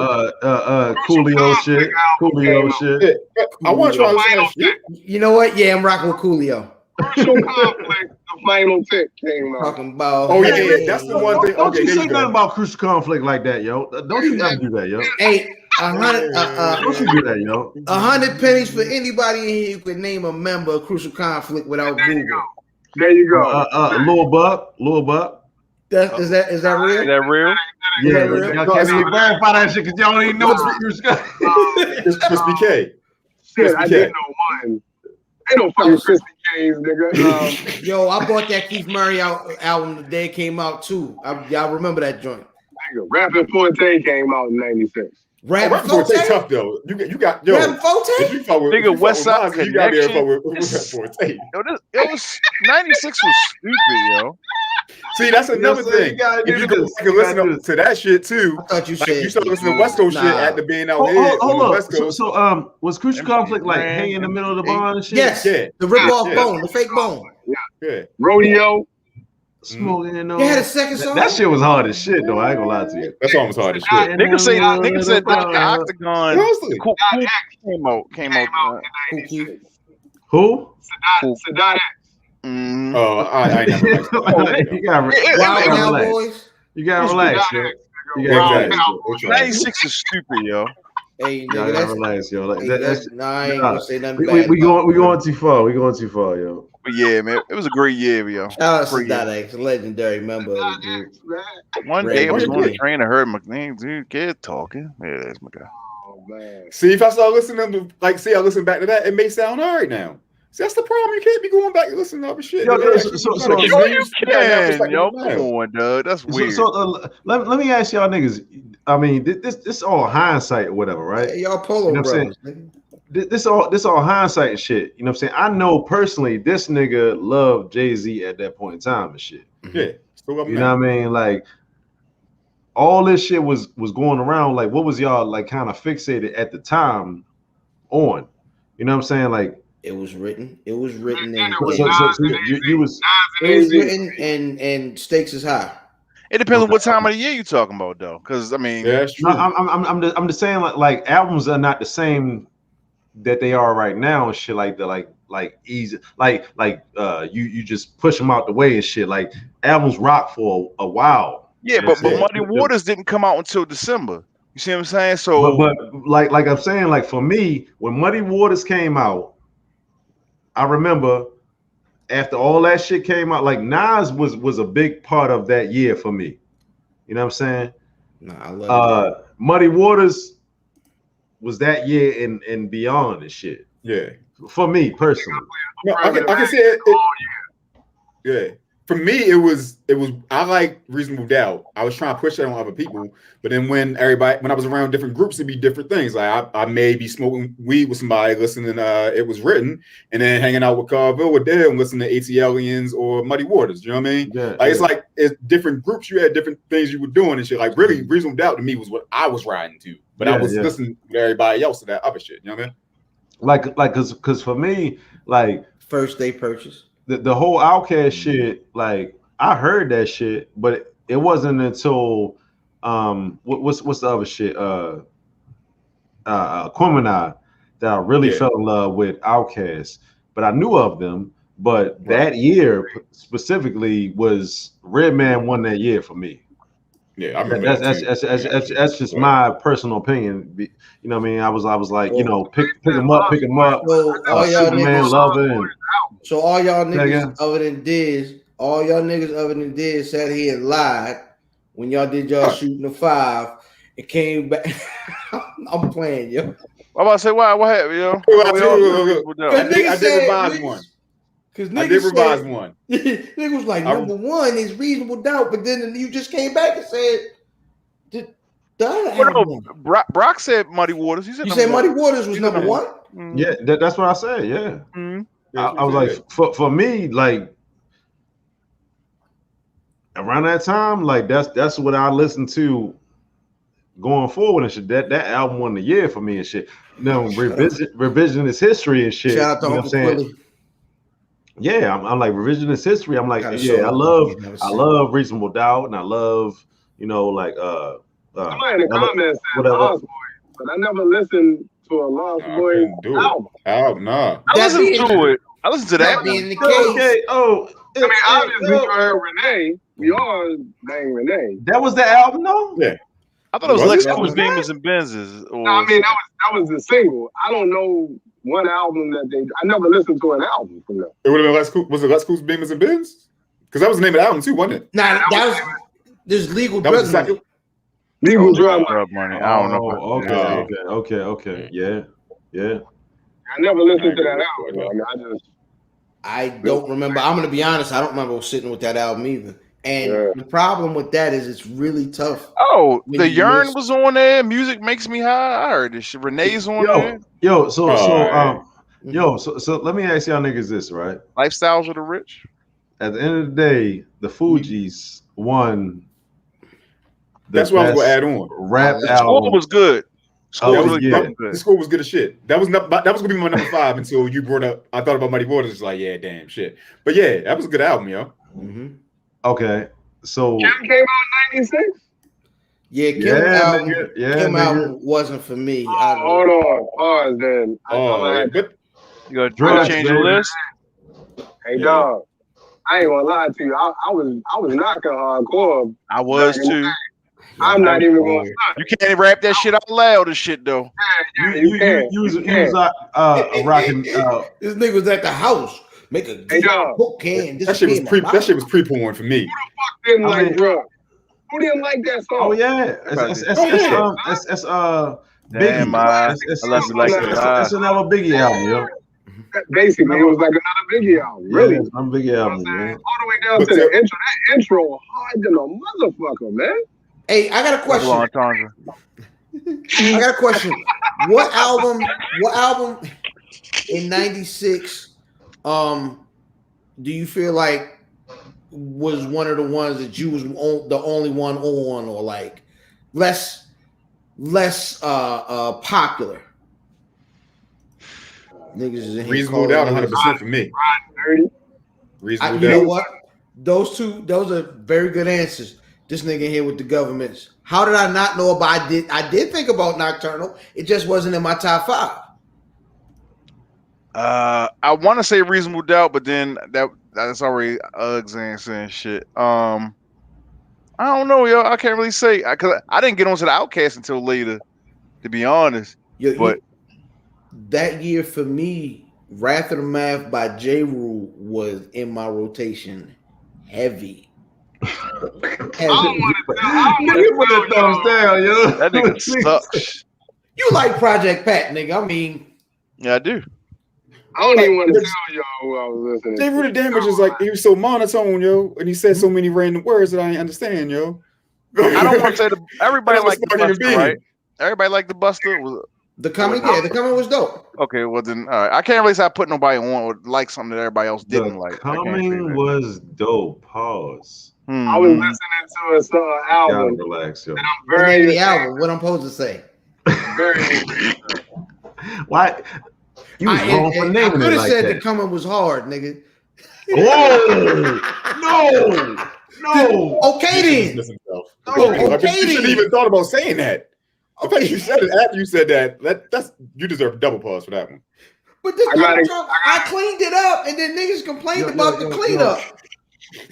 Coolio shit. Yeah. I want to try this shit. You know what? Yeah, I'm rocking with Coolio. Crucial Conflict, the final pick came out. Talking about. Oh yeah, that's the one thing. Don't you say nothing about Crucial Conflict like that, yo. Don't you ever do that, yo. Hey, 100. Don't you do that, yo. 100 pennies for anybody in here who can name a member of Crucial Conflict without Google. There you go. Lil Buck. Is that real? Is that real? Yeah, y'all can't even verify that shit because y'all don't even know it's Chris BK. Shit, I didn't know one. Ain't no fucking Chris BKs, nigga. Yo, I bought that Keith Murray album the day it came out too. Y'all remember that joint? Nigga, Rappin' Forte came out in '96. Rappin' Forte tough though. You got Rappin' Forte. Nigga, West Side you got to Connection. with Forte. It was 96 was stupid, yo. See, that's another thing. If you can listen to that shit too, I thought you said you started listening to West Coast shit after being out here. Hold on. So was Crucial Conflict like hanging in the middle of the barn and shit? Yes. Yeah. The rip-off bone, the fake bone. Yeah. Rodeo. Smoking and all. They had a second song. That shit was hard as shit, though. I ain't gonna lie to you. That song was hard as shit. Nigga said Dr. Octagon. Came out. Who? Sadat X. Oh, I ain't never liked that. You gotta relax. You gotta relax, yo. You gotta relax. 96 is stupid, yo. Hey, Y'all nigga, gotta relax, yo. Like, I ain't gonna say nothing bad. We going too far. We going too far, yo. But yeah, man, it was a great year, yo. Shout out to Dadax, a legendary member of the group. One day I was on the train and heard McLean, dude, kid talking. Yeah, that's my guy. Oh man. See, if I start listening to I listen back to that, it may sound all right now. See, that's the problem. You can't be going back and listening to other shit. Yo, you can, yo. Come on, Doug. That's weird. Let me ask y'all niggas. I mean, this all hindsight or whatever, right? Hey, y'all polo brothers. This all hindsight and shit. You know what I'm saying? I know personally this nigga loved Jay-Z at that point in time and shit. Yeah. You know what I mean? Like all this shit was going around. Like, what was y'all like kind of fixated at the time on? You know what I'm saying? Like it was written. It was written and and stakes is high. It depends on what time of the year you talking about, though. Because I mean, yeah, that's true. No, I'm just saying like albums are not the same that they are right now and shit like that. Like easy, you just push them out the way and shit. Like albums rock for a while. Yeah, but Muddy Waters didn't come out until December. You see what I'm saying? So, but like I'm saying, like for me, when Muddy Waters came out, I remember after all that shit came out, like Nas was a big part of that year for me. You know what I'm saying? Nah, I love it. Muddy Waters was that year and beyond and shit. Yeah. For me personally. No, I can see it. Yeah. For me, it was I like Reasonable Doubt. I was trying to push that on other people, but then when I was around different groups, it'd be different things. Like I may be smoking weed with somebody, listening It Was Written, and then hanging out with Carville with them, listening to AT Aliens or Muddy Waters. You know what I mean? Yeah, It's like it's different groups. You had different things you were doing and shit. Like really, Reasonable Doubt to me was what I was riding to, but I was listening to everybody else to that other shit. You know what I mean? Like, cause for me, like first day purchase. The whole Outkast shit, like I heard that shit, but it wasn't until what's the other shit? Quemini that I really fell in love with Outkast. But I knew of them, but that year specifically was Redman won that year for me. Yeah, I remember that's just my personal opinion. You know what I mean? I was like, you know, pick him up. So all y'all Superman niggas, lover. So all y'all niggas other than Diz said he had lied when y'all did y'all shooting the 5. It came back. I'm playing, yo. I'm about to say, what happened, yo? I did revise one. Because I did revise one. Nigga was like, number one is Reasonable Doubt, but then you just came back and said, Brock said Muddy Waters. He said you said Muddy Waters was number one? Mm-hmm. Yeah, that's what I said. Yeah. Mm-hmm. I was like, for me, like around that time, like that's what I listened to going forward and shit. That album won the year for me and shit. No, revisionist history and shit. Shout out to Uncle Quilly. Yeah, I'm like revisionist history. I'm like, I love Reasonable Doubt, and I love, you know, like somebody in the comments said Lost Boys, but I never listened to a Lost Boys album. Nah. I listened to it. I listened to that. Being the case. Okay. I mean, obviously you heard Renee. We all bang Renee. That was the album, though. Yeah. I thought it was Lex Cool's Beamers and Benzes. No, I mean that was the single. I don't know one album that I never listened to an album from them. It would have been Lex Cool. Was it Lex Cool's Beamers and Benz? Because that was the name of the album too, wasn't it? Nah, that was there's Legal Drug Money. Legal Drug Money. I don't know. Okay. Yeah. I never listened to that album. I mean, I don't remember. I'm gonna be honest. I don't remember sitting with that album either. And the problem with that is it's really tough. Oh, the Yearn was on there. Music Makes Me High. I heard this shit. Renee's on there. So let me ask y'all niggas this, right? Lifestyles of the Rich. At the end of the day, the Fugees won. That's what I was gonna add on. Rap album. Score was good. The score was good as shit. That was gonna be my number 5 until you brought up. I thought about Muddy Waters. It's like, yeah, damn shit. But yeah, that was a good album, yo. Mm-hmm. Okay, so Kim came out in 96. Yeah, Kim album wasn't for me. Hold on, pause then. But you got to change your list. Hey, dog. I ain't gonna lie to you. I was knocking hardcore. I was too. I'm not even gonna stop. You can't rap that shit out loud and shit though. Yeah, you can. You was rocking. This nigga was at the house. Make a book can. That shit was pre-porn for me. Who the fuck didn't like drugs? Who didn't like that song? Oh yeah, it's Damn, Biggie. It's another Biggie album, yo. Basically, it was like another Biggie album. Really, yeah, I'm Biggie album, man. All the way down to the intro. That intro hard than a motherfucker, man. Hey, I got a question. I got a question. What album in '96 do you feel like was one of the ones that you was the only one on, or like less popular? Niggas is in here. Reasonable Doubt 100% for me. Reasonable Doubt. You know what? Those are very good answers. This nigga here with the governments. How did I not know about? I did think about Nocturnal. It just wasn't in my top 5. I want to say Reasonable Doubt, but then that's already Uggs and saying shit. I don't know, yo. I can't really say because I didn't get onto the Outkast until later, to be honest. But that year for me, Wrath of the Math by J. Rule was in my rotation heavy. That nigga sucks. You like Project Pat, nigga? I mean, yeah, I do. I don't even want to tell y'all who I was listening to. They Rooted Damage is like he was so monotone, yo, and he said so many random words that I didn't understand, yo. I don't want to say everybody liked the Buster, right? Everybody liked the Buster. The Coming, yeah, The Coming was dope. Okay, well then, all right. I can't really say I put nobody on or like something that everybody else didn't like. The Coming was dope. Pause. I was listening to a album. Relax, yo. And I'm very the album. What I'm supposed to say? Very. Why? You was wrong for naming it. I could have said The Coming was hard, nigga. Whoa! No. Okay then. You shouldn't even thought about saying that. I think you said it after you said that. That's you deserve a double pause for that one. But I cleaned it up, and then niggas complained about the cleanup.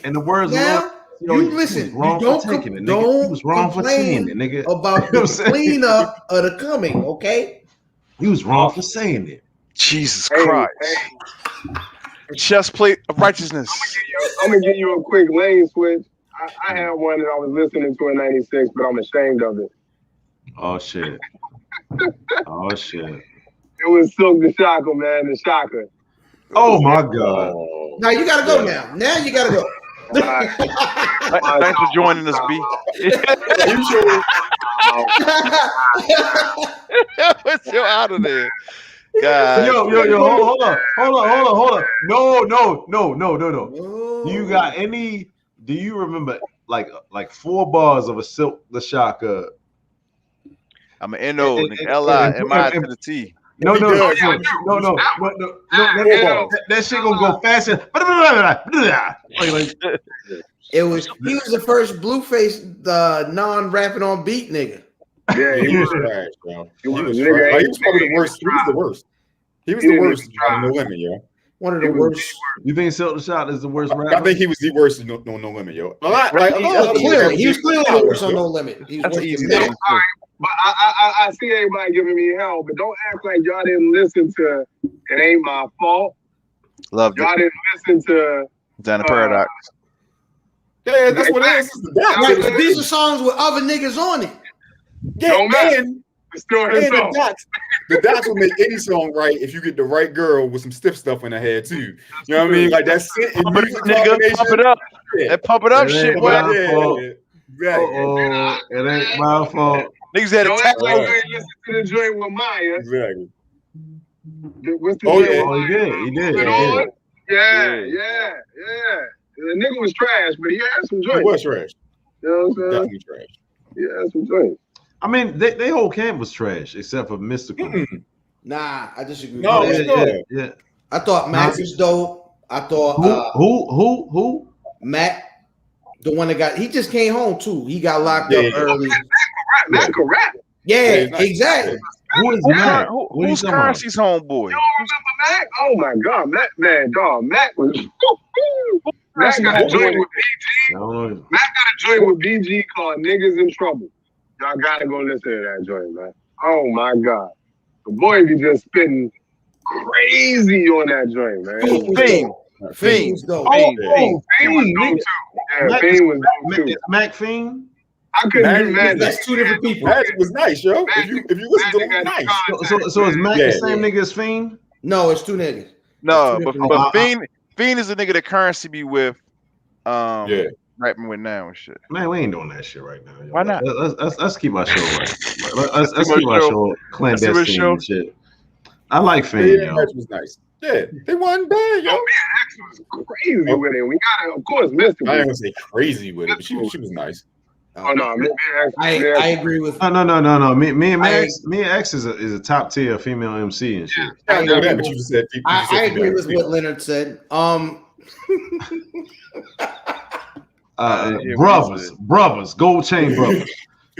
And the words now, you listen. You don't he was wrong for saying it, nigga. About the cleanup of The Coming, okay? He was wrong for saying it. Jesus Christ. Chest plate of righteousness. I'm gonna give you a quick lane switch. I had one that I was listening to in '96, but I'm ashamed of it. Oh shit. Oh shit. It was Silk the Shocker, man, the Shocker. Oh my God. Now you gotta go now. Now you gotta go. Thanks for joining us, B. You sure? What's you out of there? God. Yo, hold on. No. Do you remember like 4 bars of a Silk the Shocker? I'm an N-O, L-I-M-I to the T. No. That shit gonna go faster. He was the first Blueface non-rapping on beat nigga. Yeah, he was trash, bro. He was probably the worst. He was the worst. He was the worst on No Limit, yo. One of the worst. You think Silk the Shot is the worst rapper? I think he was the worst on No Limit, yo. Clearly, he was clearly the worst on No Limit. That's easy. But I see everybody giving me hell, but don't act like y'all didn't listen to It Ain't My Fault. Loved y'all didn't listen to Down the Paradox. Yeah, that's what it is. Right, but these are songs with other niggas on it. Yeah, and the dots will make any song right if you get the right girl with some stiff stuff in her head too. You know what I mean? Like that's it. Pump it up. That pump it up shit, boy. It ain't my fault. Niggas had a tap. Listen to the joint with Maya. Exactly. What's the he did. Yeah. The nigga was trash, but he had some joints. He was trash. You know what I'm saying? Definitely trash. He had some joints. I mean, they whole camp was trash except for Mystical. Nah, I disagree. No, yeah. I thought Mac was dope. I thought who? Mac, the one that he just came home too. He got locked up early. Mac can rap. Yeah, exactly. Who is Mac? Who's Currency's homeboy? You don't remember Mac? Oh my God, Mac, man, dog. Mac was. Matt got a joint with BG. Matt got a joint with BG called Niggas in Trouble. Y'all gotta go listen to that joint, man. Oh my God. The boy be just spitting crazy on that joint, man. Fiend. Fiend was dope too. Yeah, Fiend was dope too. Mac Fiend? I couldn't do Magic. That's two different people. Magic was nice, yo. If you listen to him, nice. So is Mac the same nigga as Fiend? No, it's two niggas. No, but Fiend is the nigga that Currency be with. Rapping with now and shit. Man, we ain't doing that shit right now. Yo. Why not? Let's keep our show right. Let's keep our show clandestine and shit. I like Fiend. Yeah, Magic was nice. Yeah, they wasn't bad, yo. X was crazy with it. We gotta, of course, Mr. I ain't gonna say crazy with it, but she was nice. Oh no, I agree with. No. Me and X is a top tier female MC and shit. I know that, but you just said. I agree with what Leonard said. Brothers, gold chain brothers.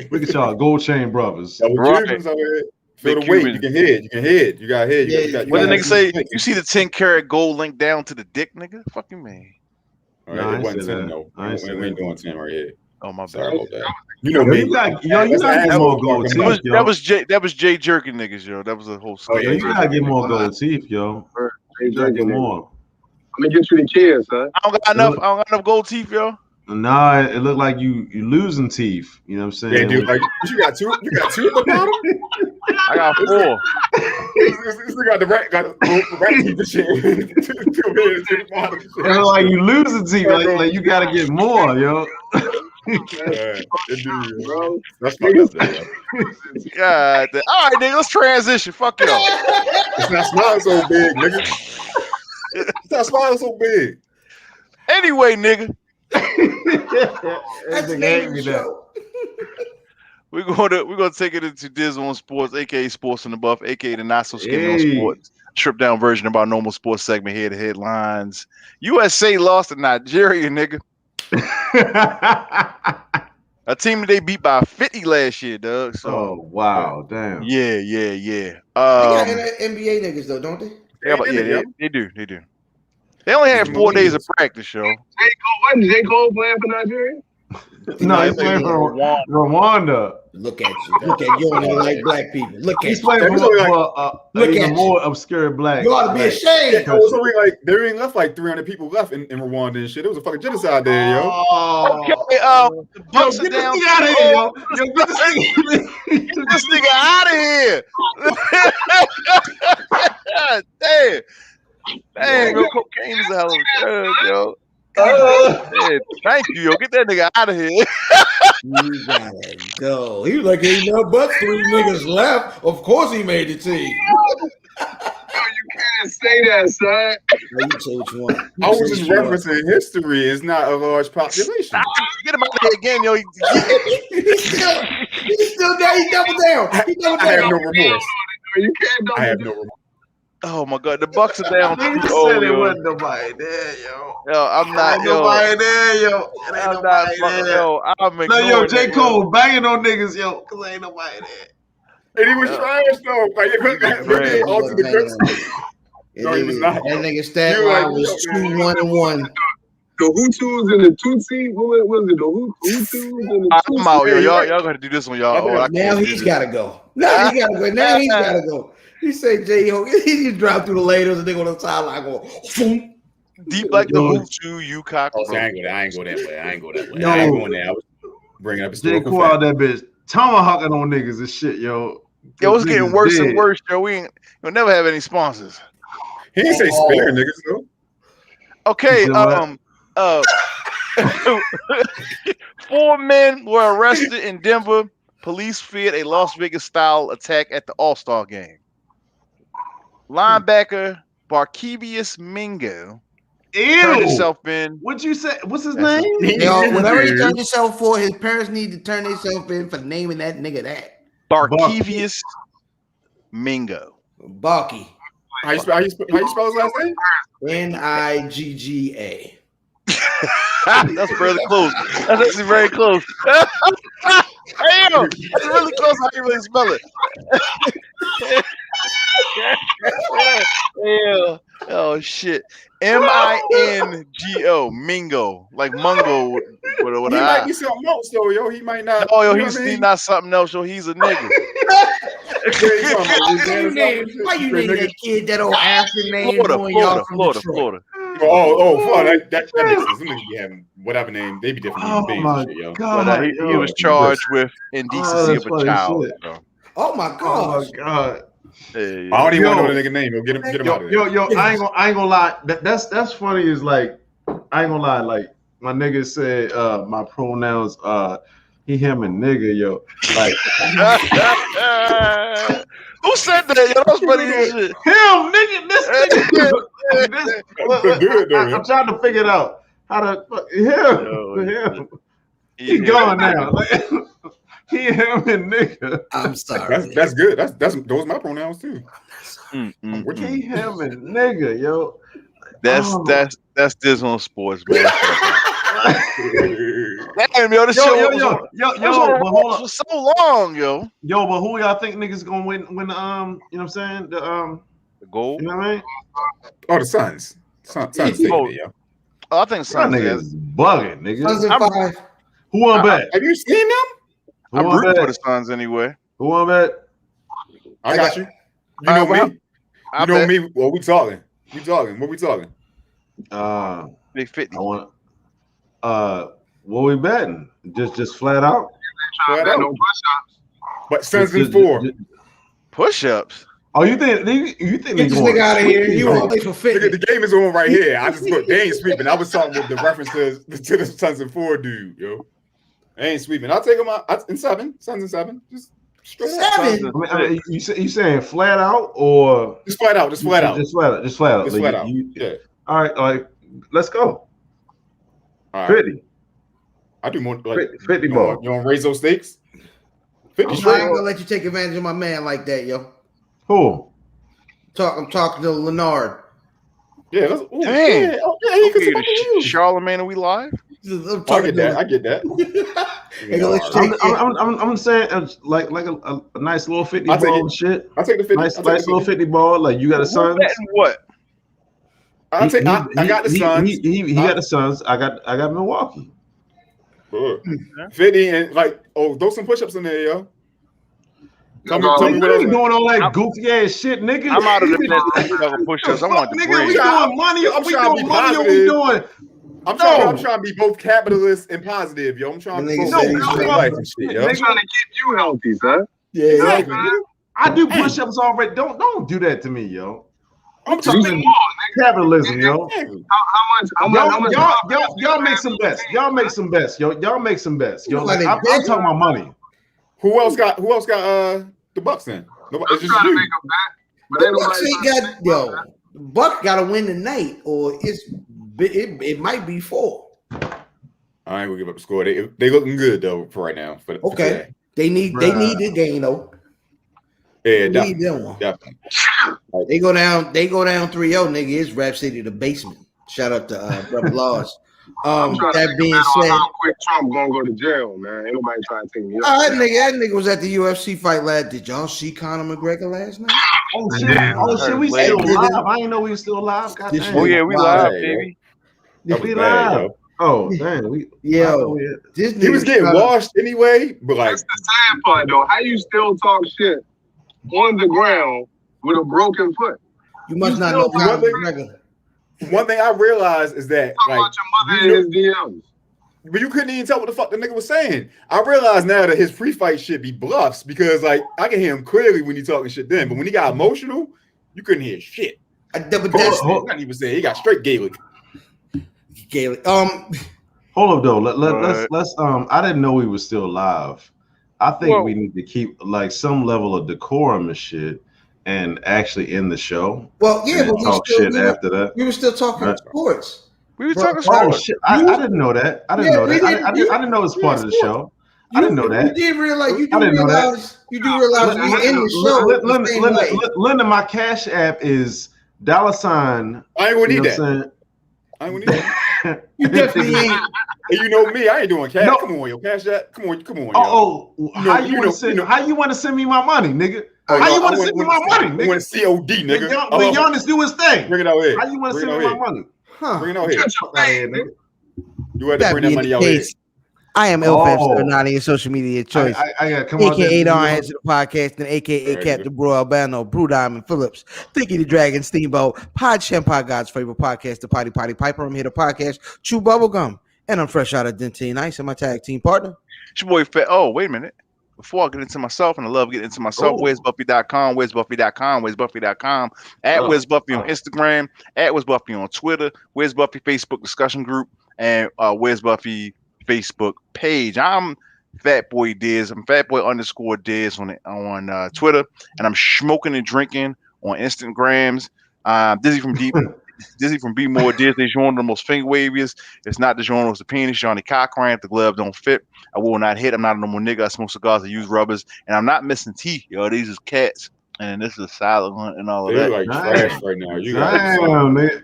Look at y'all, gold chain brothers. Feel the weight. You can head. You got head. What the nigga say? You see the 10-karat gold link down to the dick, nigga? Fucking man. All right, it wasn't 10, no. We ain't doing 10 right here. Oh my bad. Sorry about that. You know me. You got get more gold teeth, yo. That was Jay jerking niggas, yo. That was a whole story. You gotta get more gold teeth, yo. You gotta get more. I'm gonna get you the kids, huh? I don't got enough gold teeth, yo. Nah, it looked like you losing teeth. You know what I'm saying? Yeah, dude. Like you got two. You got two at the bottom. I got 4. This got the rat teeth and shit. It look like you losing teeth. Like you gotta get more, yo. Bro. That's fucked up, yo. God damn. All right, nigga, let's transition. Fuck y'all. It's not smiling so big, nigga. It's not smiling so big. Anyway, nigga. We're gonna take it into Diz on Sports, aka Sports in the Buff, aka the not so skinny on sports. Stripped down version of our normal sports segment here. The headlines: USA lost to Nigeria, nigga. A team that they beat by 50 last year, Doug. So, wow, damn. Yeah. They got NBA niggas though, don't they? Yeah, they do. They only had 4 days of practice, yo. Wasn't J. Cole playing for Nigeria? No, he's playing for Rwanda. Look at you. Look at you. Only like black people. Look at He's you. playing for even more obscure black. You ought to be ashamed. So there ain't left like 300 people left in Rwanda and shit. It was a fucking genocide there, yo. Okay, the Bucks are down. Get out of here, yo. Get this nigga out of here. Damn, bro, cocaine is a hell of a drug, yo. Man, thank you, yo. Get that nigga out of here. You gotta go. He was like, ain't no but 3 niggas left. Of course he made the team. You can't say that, son. You say what you want. I was just referencing history. It's not a large population. Get him out of here again, yo. He's still there. He doubled down. I have no remorse. You can't. I have no remorse. Oh my God, the Bucks are down. said there wasn't nobody there, yo. Yo, I'm not. Nobody there, yo. Ain't nobody there. Yo, I'm yo, J. Cole banging on niggas, yo, because ain't nobody there. And he was trash though. Like he was not. That nigga stat line was 2-1-1. The Hutus and the Tutsi. What was it? The Hutus and the Tutsi. I'm out, yo. Y'all gotta do this on y'all. Now he's gotta go. Now he's gotta go. He say J.O. He just dropped through the laders and they go to the sideline go boom. Deep like the Hutu, you cock. I ain't go that way. I ain't going there. I was bringing up J. Cole out that bitch tomahawking on niggas and shit, yo. Yo, it's getting worse and worse, yo. We'll never have any sponsors. He didn't say spare niggas though. Okay, 4 men were arrested in Denver. Police feared a Las Vegas style attack at the All-Star game. Linebacker Barkevius Mingo turned himself in. What'd you say? What's his name? Yo, whatever he turned himself for, his parents need to turn themselves in for naming that nigga that. Barkevius Mingo. Barky. How you spell his last name? Nigga. That's really close. That's actually very close. Damn, that's really close. How you really spell it? Yeah. Oh shit. Mingo. Mingo. Like Mungo with He might be something else though, yo. He might not. No, yo, you know he's not something else, yo. He's a nigga. Why you name that kid that old African name? Florida. Florida. That makes sense. Them niggas be having whatever name. They be different. Oh my god! But, he was charged with indecency of a child. So. Oh my god! Oh my god! Yeah. I don't even want to know the nigga name. Yo, get him out of there. Yo, I ain't gonna lie. That's funny. Is like I ain't gonna lie. Like my nigga said, my pronouns he, him, and nigga. Yo, like who said that? Yo, that's funny as shit. Him, nigga. This nigga. I'm trying to figure it out. How to him. He gone now. He, him, and nigga. I'm sorry. That's good. That's those are my pronouns too. He, him, and nigga, yo. That's this on sports, man. Damn, yo, this show was on for so long, yo. Yo, but who y'all think niggas gonna win? You know what I'm saying? The gold. You know what I mean? Oh, the Suns. Suns yo. Oh, I think Suns. Niggas bugging, nigga. Suns in 5. Who won bet? Have you seen them? I'm rooting for the Suns anyway. Who won bet? I got you. You know me. You know me. Well, we talking. What we talking? Big 50. I want. What we betting? Just flat out. Flat out. No push-ups. But Suns in 4. Push-ups. Oh, you think Get this nigga out of here? You want to play for 50? The game is on right here. I just look. They ain't sweeping. I was talking with the references to the Suns in 4 dude, yo. They ain't sweeping. I'll take them out in 7. Suns in 7. Just straight 7. I mean, you saying flat out or just flat out? Just flat out. Yeah. All right. Let's go. All right. 50. I do more like 50 ball. You want to raise those stakes? 50 I ain't gonna let you take advantage of my man like that, yo. Who? I'm talking to Lenard. Yeah, that's dang. Yeah, okay, Charlemagne, are we live? I get that. I'm saying like a nice little 50 ball and shit. I'll take the 50. Nice little 50 ball. Like you got a Suns. What? I got the Suns. He got the Suns. I got Milwaukee. 50 and like throw some push-ups in there, yo. Tell me what you doing all that goofy ass shit, nigga. I'm out of the business. Push-ups. I want the nigga, bread. we doing money. I'm trying to be both capitalist and positive, yo. I'm trying to keep you healthy, son. Yeah, exactly. I do push-ups already. Don't do that to me, yo. I'm talking capitalism, yo. How much? Y'all make some bets. Y'all make some bets, yo. Y'all make some bets, yo. I'm talking about money. Who else got the Bucks then? It's just you. The Bucks got to win tonight, or it might be 4. I ain't gonna give up the score. They looking good though for right now. For they need the game though. Yeah, definitely. They go down 3-0, nigga. It's Rap City the basement. Shout out to Brother Laws. That being said, how quick Trump gonna go to jail, man. Ain't nobody trying to take me up. That nigga was at the UFC fight last. Did y'all see Conor McGregor last night? Oh shit, we still live. I didn't know we were still live. Oh yeah, we live, baby. We live. Oh damn, he was getting washed anyway. But like, that's the sad part though. How you still talk shit on the ground with a broken foot? You must not know Conor McGregor. One thing I realized is that like your mother in his DMs. But you couldn't even tell what the fuck the nigga was saying. I realize now that his pre-fight shit be bluffs because like I can hear him clearly when he talking shit then, but when he got emotional, you couldn't hear shit. But that's not even saying he got straight Gaelic. Hold up though. Let's I didn't know we were still live. I think we need to keep like some level of decorum and shit. And actually in the show. Well, yeah, but after that. We were still talking sports. We were talking sports. Oh shit! I didn't know that. I didn't know that. I didn't know it was part of the show. I didn't know that. You did realize. You do realize we in the show. Linda, my Cash App is $. I ain't gonna need that. I ain't gonna need that. You definitely ain't. And you know me, I ain't doing cash. No. Come on, yo, Cash App. Come on. How you want to send me my money, nigga? How you want to send me my money, nigga? I want COD, nigga. When Giannis do his thing. Bring it out here. How you want to send me my money? Bring it out here. Nigga. You had to bring that money out here. I am L539, your social media choice. I got come AKA Don Answer the Podcast, and AKA Captain Bro Albano, Brew Diamond Phillips, Thinky the Dragon, Steamboat, Pod Shampoo, God's favorite podcast, the Potty Piper. I'm here to podcast, Chew Bubblegum, and I'm fresh out of Dentine Ice, and my tag team partner. It's your boy Fat. Oh, wait a minute. Before I get into myself, and I love getting into myself, where's Buffy.com, where's Buffy.com, where's Buffy.com, at Where's Buffy on Instagram, at Where's Buffy on Twitter, Where's Buffy Facebook discussion group, and Where's Buffy Facebook page. I'm Fat Boy Diz. I'm Fat Boy _Diz on Twitter, and I'm smoking and drinking on Instagrams. Dizzy from Be More Diz. The genre the most finger waviest. It's not the genre, it's the penis. Johnny Cochran. If the glove don't fit, I will not hit. I'm not a normal nigga. I smoke cigars. I use rubbers, and I'm not missing teeth. Yo, these is cats, and this is a silent hunt and all of that. Like trash right now. You damn, man.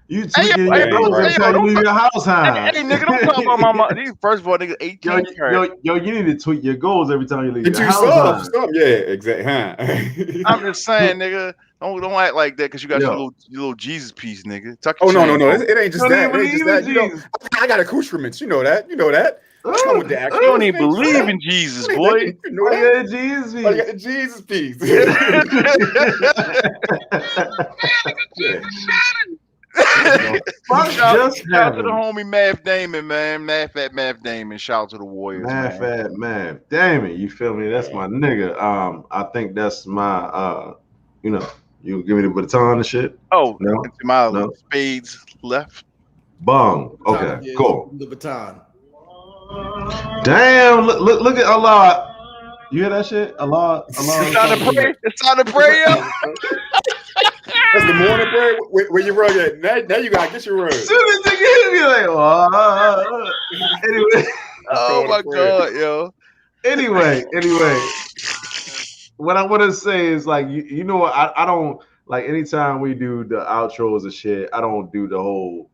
You tweaking your nose every time you leave your house, huh? Hey, nigga, don't talk about my mom. First of all, nigga, 18. Yo, you need to tweak your goals every time you leave your house. Huh? Yeah, exactly. Huh? I'm just saying, nigga, don't act like that because you got your little Jesus piece, nigga. No. It ain't just that. It ain't just that. You know, I got accoutrements. You know that. Come with the action. You don't even believe in Jesus, boy. You know that Jesus piece. I got the Jesus piece. Shout out to the homie Math Damon, man. Math Damon. Shout out to the Warriors. Math Damon. You feel me? That's my nigga. I think that's my you give me the baton and shit. Oh, no, my spades left. Bong. Okay, cool. The baton. Damn, look at Allah. You hear that shit? Allah. It's time to pray, yo. That's the morning prayer where you run at. Now you gotta get your run. As soon as you get me like, anyway. Oh my God, yo. Anyway. What I want to say is like, you know what? I don't like anytime we do the outros and shit. I don't do the whole,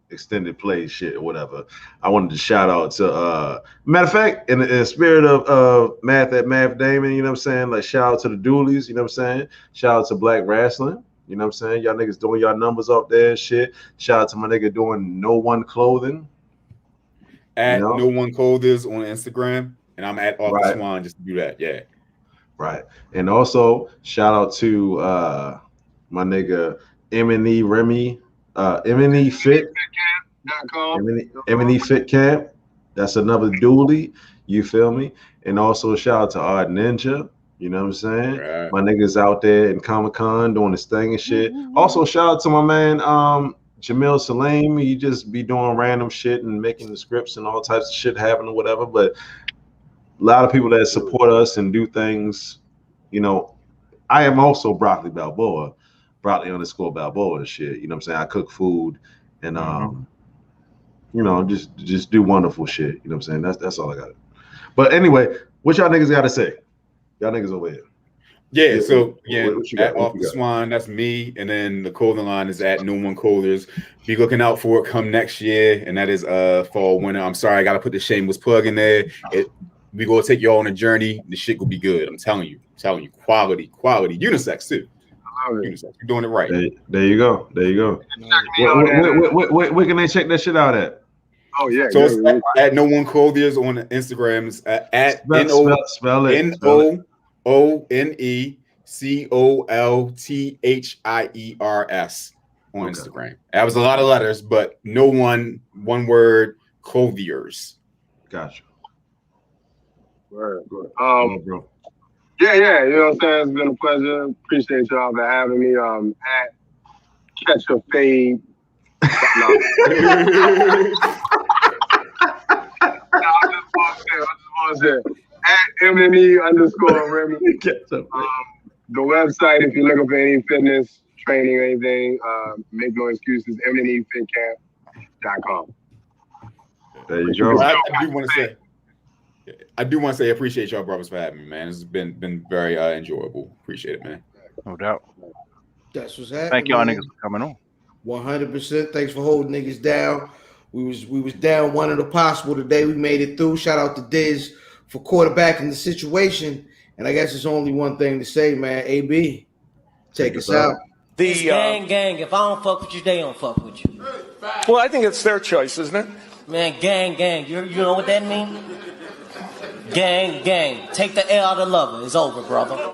extended play shit or whatever. I wanted to shout out to matter of fact, in the spirit of Math Damon, you know what I'm saying? Like shout out to the Doolies, you know what I'm saying? Shout out to Black Wrestling, you know what I'm saying? Y'all niggas doing y'all numbers up there and shit. Shout out to my nigga doing No One Clothing. At No One Clothers on Instagram, and I'm at Off the Swan just to do that. Yeah. Right. And also shout out to my nigga M&E Remy. M&E Fit, M&E Fit Camp. That's another dually. You feel me? And also shout out to Art Ninja. You know what I'm saying? Right. My niggas out there in Comic-Con doing his thing and shit. Also shout out to my man Jamil Salim. He just be doing random shit and making the scripts and all types of shit happen or whatever. But a lot of people that support us and do things. I am also Broccoli Balboa. Broccoli _Balboa and shit. You know what I'm saying? I cook food and just do wonderful shit. You know what I'm saying? That's all I got. But anyway, what y'all niggas gotta say? Y'all niggas over here. Yeah, so at Off the Swan, that's me, and then the clothing line is at No One Clothers. Be looking out for it come next year, and that is fall winter. I'm sorry, I gotta put the shameless plug in there. We gonna take y'all on a journey. The shit will be good. I'm telling you, quality, unisex too. You're doing it right. There you go. Where can they check that shit out at? Oh yeah. So it's at No One Clothers on Instagrams at spell it. NOONECOLTHIERS on Instagram. That was a lot of letters, but no one word clothiers. Gotcha. Word. Bro. Yeah, you know what I'm saying? It's been a pleasure. Appreciate y'all for having me. At Catch a Fade. I'm just bullshit. At MME _Remy. The website, if you're looking for any fitness, training, or anything, make no excuses, MMEfitcamp.com. There you go. I do want to say I appreciate y'all brothers for having me, man. This has been very enjoyable. Appreciate it, man. No doubt. That's what's happening. Thank y'all niggas for coming on. 100%. Thanks for holding niggas down. We was down one of the possible today. We made it through. Shout out to Diz for quarterbacking the situation And I guess it's only one thing to say, man. AB, take us out. It's gang. If I don't fuck with you, they don't fuck with you. Well, I think it's their choice, isn't it? Man, gang. You know what that means? Gang. Take the L out of lover. It's over, brother.